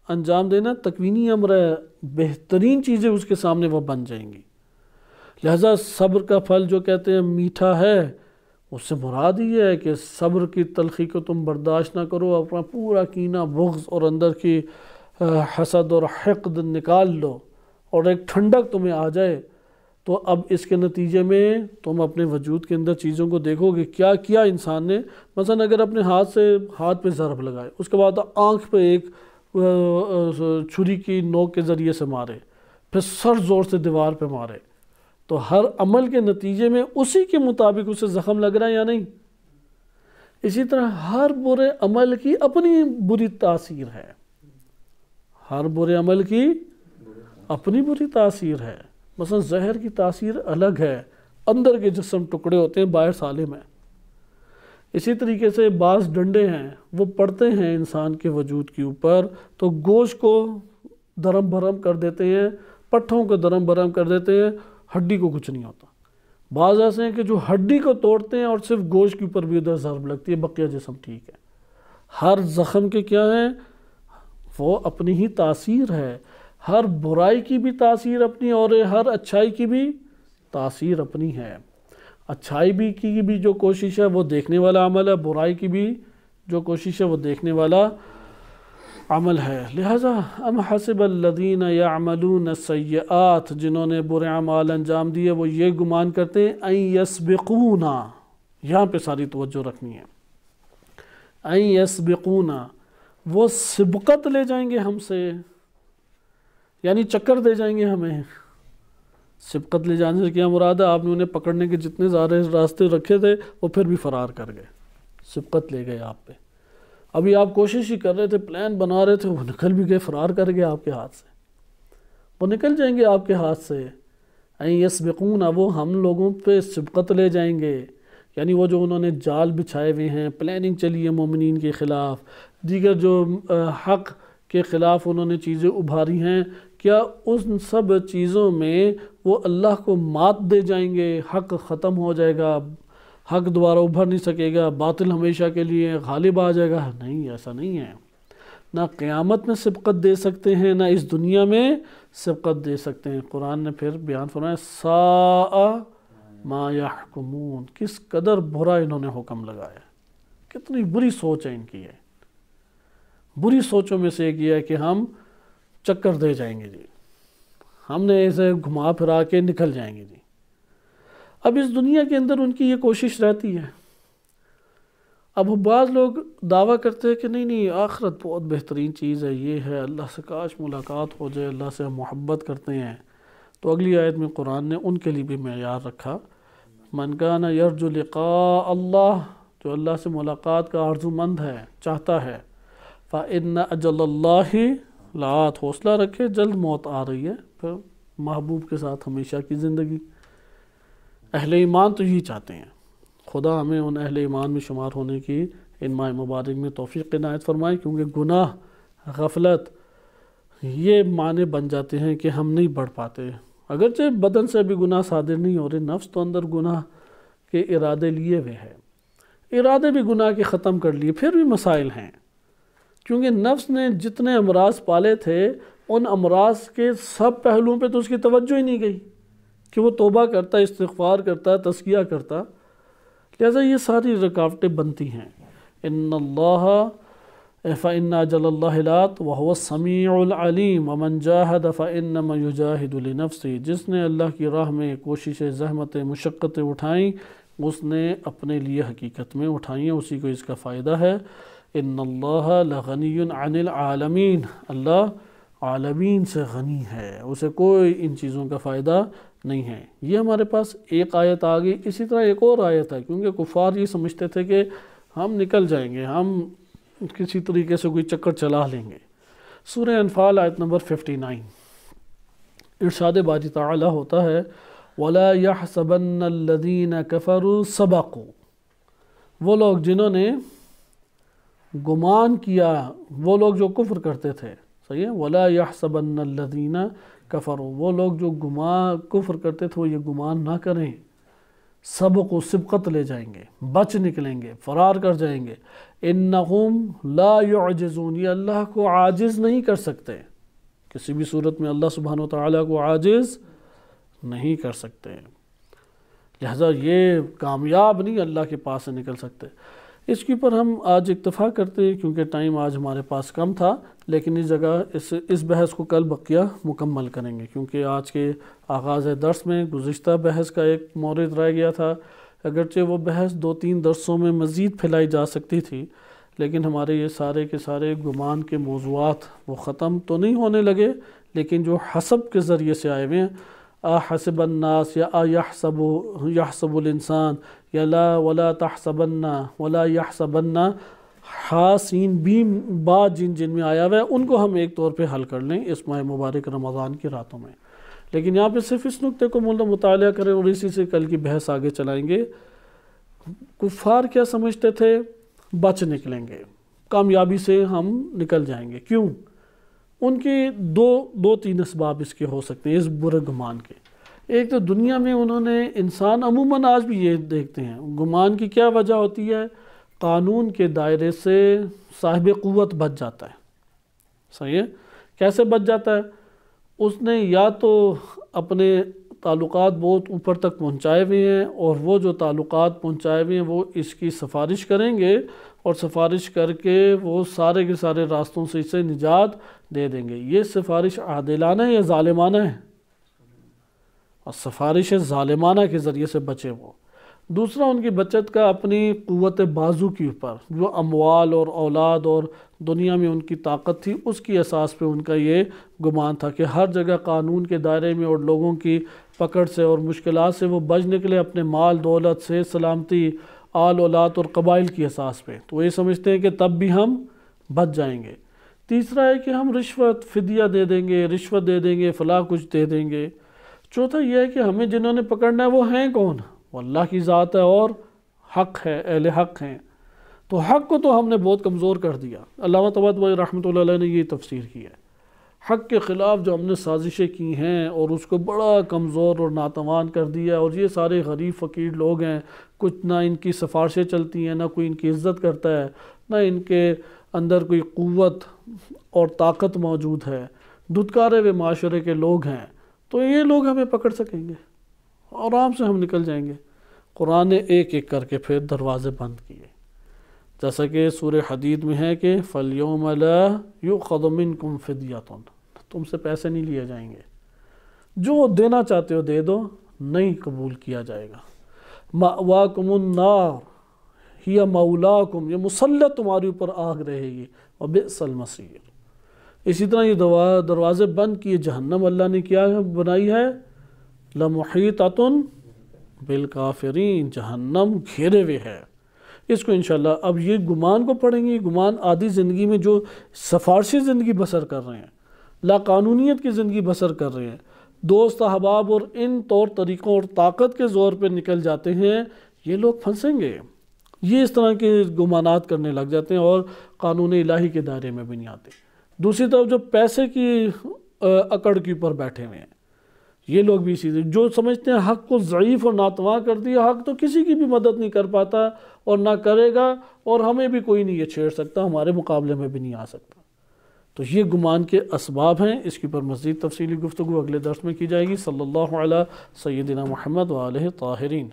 انجام دینا تکوینی امر ہے، بہترین چیزیں اس کے سامنے وہ بن جائیں گی۔ لہذا صبر کا پھل جو کہتے ہیں میٹھا ہے، اس سے مراد یہ ہے کہ صبر کی تلخی کو تم برداشت نہ کرو، اپنا پورا کینہ، بغض اور اندر کی حسد اور حقد نکال لو اور ایک ٹھنڈک تمہیں آ جائے، تو اب اس کے نتیجے میں تم اپنے وجود کے اندر چیزوں کو دیکھو گے کیا کیا انسان نے۔ مثلا اگر اپنے ہاتھ پہ ضرب لگائے، اس کے بعد آنکھ پہ ایک چھری کی نوک کے ذریعے سے مارے، پھر سر زور سے دیوار پہ مارے، تو ہر عمل کے نتیجے میں اسی کے مطابق اسے زخم لگ رہا ہے یا نہیں؟ اسی طرح ہر برے عمل کی اپنی بری تاثیر ہے، ہر برے عمل کی اپنی بری تاثیر ہے۔ مثلا زہر کی تاثیر الگ ہے، اندر کے جسم ٹکڑے ہوتے ہیں، باہر سالم ہے۔ اسی طریقے سے بعض ڈنڈے ہیں وہ پڑتے ہیں انسان کے وجود کے اوپر تو گوشت کو درم بھرم کر دیتے ہیں، پٹھوں کو درم بھرم کر دیتے ہیں، ہڈی کو کچھ نہیں ہوتا۔ بعض ایسے ہیں کہ جو ہڈی کو توڑتے ہیں اور صرف گوشت کے اوپر بھی ادھر ضرب لگتی ہے، بقیہ جسم ٹھیک ہے۔ ہر زخم کے کیا ہیں؟ وہ اپنی ہی تاثیر ہے۔ ہر برائی کی بھی تاثیر اپنی اور ہر اچھائی کی بھی تاثیر اپنی ہے۔ اچھائی کی بھی جو کوشش ہے وہ دیکھنے والا عمل ہے، برائی کی بھی جو کوشش ہے وہ دیکھنے والا عمل ہے۔ لہذا ام حسب الذین یعملون السیئات، جنہوں نے برے اعمال انجام دیے وہ یہ گمان کرتے ہیں ان یسبقونا، یہاں پہ ساری توجہ رکھنی ہے، ان یسبقونا، وہ سبقت لے جائیں گے ہم سے، یعنی چکر دے جائیں گے ہمیں۔ سبقت لے جانے سے کیا مراد ہے؟ آپ نے انہیں پکڑنے کے جتنے سارے راستے رکھے تھے وہ پھر بھی فرار کر گئے، سبقت لے گئے آپ پہ۔ ابھی آپ کوشش ہی کر رہے تھے، پلان بنا رہے تھے، وہ نکل بھی گئے، فرار کر گئے آپ کے ہاتھ سے، وہ نکل جائیں گے آپ کے ہاتھ سے۔ این یسبقون، وہ ہم لوگوں پہ سبقت لے جائیں گے، یعنی وہ جو انہوں نے جال بچھائے ہوئے ہیں، پلاننگ چلی ہے مومنین کے خلاف، دیگر جو حق کے خلاف انہوں نے چیزیں ابھاری ہیں، کیا ان سب چیزوں میں وہ اللہ کو مات دے جائیں گے؟ حق ختم ہو جائے گا، حق دوبارہ ابھر نہیں سکے گا، باطل ہمیشہ کے لیے غالب آ جائے گا؟ نہیں، ایسا نہیں ہے۔ نہ قیامت میں سبقت دے سکتے ہیں، نہ اس دنیا میں سبقت دے سکتے ہیں۔ قرآن نے پھر بیان فرمایا ساء ما یحکمون، کس قدر برا انہوں نے حکم لگایا، کتنی بری سوچ ہے ان کی ہے۔ بری سوچوں میں سے ایک یہ ہے کہ ہم چکر دے جائیں گے جی، ہم نے اسے گھما پھرا کے نکل جائیں گے جی۔ اب اس دنیا کے اندر ان کی یہ کوشش رہتی ہے۔ اب بعض لوگ دعویٰ کرتے ہیں کہ نہیں آخرت بہت بہترین چیز ہے، یہ ہے، اللہ سے کاش ملاقات ہو جائے، اللہ سے ہم محبت کرتے ہیں۔ تو اگلی آیت میں قرآن نے ان کے لیے بھی معیار رکھا، من کان یرجو لقاء اللہ، جو اللہ سے ملاقات کا آرزو مند ہے، چاہتا ہے، فإن أجل اللہ لآت، حوصلہ رکھے، جلد موت آ رہی ہے، پھر محبوب کے ساتھ ہمیشہ کی زندگی۔ اہل ایمان تو یہی چاہتے ہیں۔ خدا ہمیں ان اہل ایمان میں شمار ہونے کی ان ماہ مبارک میں توفیق عنایت فرمائے، کیونکہ گناہ، غفلت، یہ معنی بن جاتے ہیں کہ ہم نہیں بڑھ پاتے۔ اگرچہ بدن سے بھی گناہ صادر نہیں ہو رہے، نفس تو اندر گناہ کے ارادے لیے ہوئے ہیں، ارادے بھی گناہ کے ختم کر لیے، پھر بھی مسائل ہیں، کیونکہ نفس نے جتنے امراض پالے تھے ان امراض کے سب پہلوؤں پہ تو اس کی توجہ ہی نہیں گئی کہ وہ توبہ کرتا، استغفار کرتا، تزکیہ کرتا، لہذا یہ ساری رکاوٹیں بنتی ہیں۔ ان اللہ فإن أجل اللہ لآت وهو السمیع العلیم ومن جاہد فإنما یجاہد لنفسہ، جس نے اللہ کی راہ میں کوششیں، زحمتیں، مشقتیں اٹھائیں، اس نے اپنے لیے حقیقت میں اٹھائیں، اسی کو اس کا فائدہ ہے۔ ان اللہ لغنی عن العالمین، اللہ عالمین سے غنی ہے، اسے کوئی ان چیزوں کا فائدہ نہیں ہے۔ یہ ہمارے پاس ایک آیت آ گئی، اسی طرح ایک اور آیت ہے، کیونکہ کفار یہ سمجھتے تھے کہ ہم نکل جائیں گے، ہم کسی طریقے سے کوئی چکر چلا لیں گے۔ سورہ انفال آیت نمبر 59، ارشاد باری تعالی ہوتا ہے وَلَا يَحْسَبَنَّ الَّذِينَ كَفَرُوا سَبَقُوا، وہ لوگ جنہوں نے گمان کیا، وہ لوگ جو کفر کرتے تھے، صحیح ہے، وَلَا يَحْسَبَنَّ الَّذِينَ كَفَرُوا، وہ لوگ جو کفر کرتے تھے وہ یہ گمان نہ کریں، سبقوا، سبقت لے جائیں گے، بچ نکلیں گے، فرار کر جائیں گے، اِنَّهُمْ لَا يُعْجِزُونَ، یہ اللہ کو عاجز نہیں کر سکتے، کسی بھی صورت میں اللہ سبحانہ وتعالیٰ کو عاجز نہیں کر سکتے، لہذا یہ کامیاب نہیں اللہ کے پاس سے نکل سکتے۔ اس کے اوپر ہم آج اکتفا کرتے ہیں کیونکہ ٹائم آج ہمارے پاس کم تھا، لیکن اس جگہ اس بحث کو کل بقیہ مکمل کریں گے، کیونکہ آج کے آغاز درس میں گزشتہ بحث کا ایک مورد رہ گیا تھا، اگرچہ وہ بحث 2-3 درسوں میں مزید پھیلائی جا سکتی تھی، لیکن ہمارے یہ سارے کے سارے گمان کے موضوعات وہ ختم تو نہیں ہونے لگے، لیکن جو حسب کے ذریعے سے آئے ہوئے ہیں، حسب الناس یا یحسب الانسان یا لا ولا تحسبن ولا یحسبن، ہا سین بیم با جن جن میں آیا ہوا ہے، ان کو ہم ایک طور پہ حل کر لیں اس ماہ مبارک رمضان کی راتوں میں. لیکن یہاں پہ صرف اس نقطے کو مطالعہ کریں اور اسی سے کل کی بحث آگے چلائیں گے. کفار کیا سمجھتے تھے؟ بچ نکلیں گے، کامیابی سے ہم نکل جائیں گے. کیوں؟ ان کے دو تین اسباب اس کے ہو سکتے ہیں اس برے گمان کے. ایک تو دنیا میں انہوں نے، انسان عموماً آج بھی یہ دیکھتے ہیں، گمان کی کیا وجہ ہوتی ہے؟ قانون کے دائرے سے صاحب قوت بچ جاتا ہے. صحیح ہے؟ کیسے بچ جاتا ہے؟ اس نے یا تو اپنے تعلقات بہت اوپر تک پہنچائے ہوئے ہیں، اور وہ جو تعلقات پہنچائے ہوئے ہیں وہ اس کی سفارش کریں گے، اور سفارش کر کے وہ سارے کے سارے راستوں سے اسے نجات دے دیں گے. یہ سفارش عادلانہ ہے یا ظالمانہ ہے؟ اور سفارش ظالمانہ کے ذریعے سے بچے وہ. دوسرا، ان کی بچت کا اپنی قوت بازو کے اوپر، جو اموال اور اولاد اور دنیا میں ان کی طاقت تھی، اس کی اساس پہ ان کا یہ گمان تھا کہ ہر جگہ قانون کے دائرے میں اور لوگوں کی پکڑ سے اور مشکلات سے وہ بچ نکلے، اپنے مال دولت سے، سلامتی، آل اولاد اور قبائل کی اساس پہ. تو یہ سمجھتے ہیں کہ تب بھی ہم بچ جائیں گے. تیسرا ہے کہ ہم رشوت فدیہ دے دیں گے، رشوت دے دیں گے، فلاں کچھ دے دیں گے. چوتھا یہ ہے کہ ہمیں جنہوں نے پکڑنا ہے وہ ہیں کون؟ وہ اللہ کی ذات ہے اور حق ہے، اہل حق ہیں. تو حق کو تو ہم نے بہت کمزور کر دیا. علامہ طباطبائی رحمۃ اللہ علیہ نے یہ تفسیر کی ہے، حق کے خلاف جو ہم نے سازشیں کی ہیں اور اس کو بڑا کمزور اور ناتوان کر دیا، اور یہ سارے غریب فقیر لوگ ہیں، کچھ نہ ان کی سفارشیں چلتی ہیں، نہ کوئی ان کی عزت کرتا ہے، نہ ان کے اندر کوئی قوت اور طاقت موجود ہے، دھتکارے ہوئے معاشرے کے لوگ ہیں. تو یہ لوگ ہمیں پکڑ سکیں گے، آرام سے ہم نکل جائیں گے. قرآن نے ایک ایک کر کے پھر دروازے بند کیے، جیسا کہ سورہ حدید میں ہے کہ فَالْيَوْمَ لَا يُؤْخَذُ مِنْكُمْ فِدْيَةٌ، تم سے پیسے نہیں لیے جائیں گے، جو دینا چاہتے ہو دے دو، نہیں قبول کیا جائے گا. مَأْوَاكُمُ النَّارُ هِيَ مَوْلَاكُمْ، یہ مسلط تمہارے اوپر آگ رہے گی، وَبِئْسَ الْمَصِيرُ. اسی طرح یہ دروازے بند کیے. جہنم اللہ نے کیا بنائی ہے؟ لَمُحِيطَةٌ بِالْكَافِرِينَ، جہنم گھیرے ہوئے ہے. اس کو انشاءاللہ اب یہ گمان کو پڑھیں گے. گمان عادی زندگی میں جو سفارشی زندگی بسر کر رہے ہیں، لا قانونیت کی زندگی بسر کر رہے ہیں، دوست احباب اور ان طور طریقوں اور طاقت کے زور پہ نکل جاتے ہیں، یہ لوگ پھنسیں گے. یہ اس طرح کے گمانات کرنے لگ جاتے ہیں اور قانون الہی کے دائرے میں بھی نہیں آتے. دوسری طرف جو پیسے کی اکڑ کے اوپر بیٹھے ہوئے ہیں، یہ لوگ بھی اسی جو سمجھتے ہیں حق کو ضعیف اور ناتواں کر دیا، حق تو کسی کی بھی مدد نہیں کر پاتا اور نہ کرے گا، اور ہمیں بھی کوئی نہیں یہ چھیڑ سکتا، ہمارے مقابلے میں بھی نہیں آ سکتا. تو یہ گمان کے اسباب ہیں. اس کے اوپر مزید تفصیلی گفتگو اگلے درس میں کی جائے گی. صلی اللہ علی سیدنا محمد و آلہ طاہرین.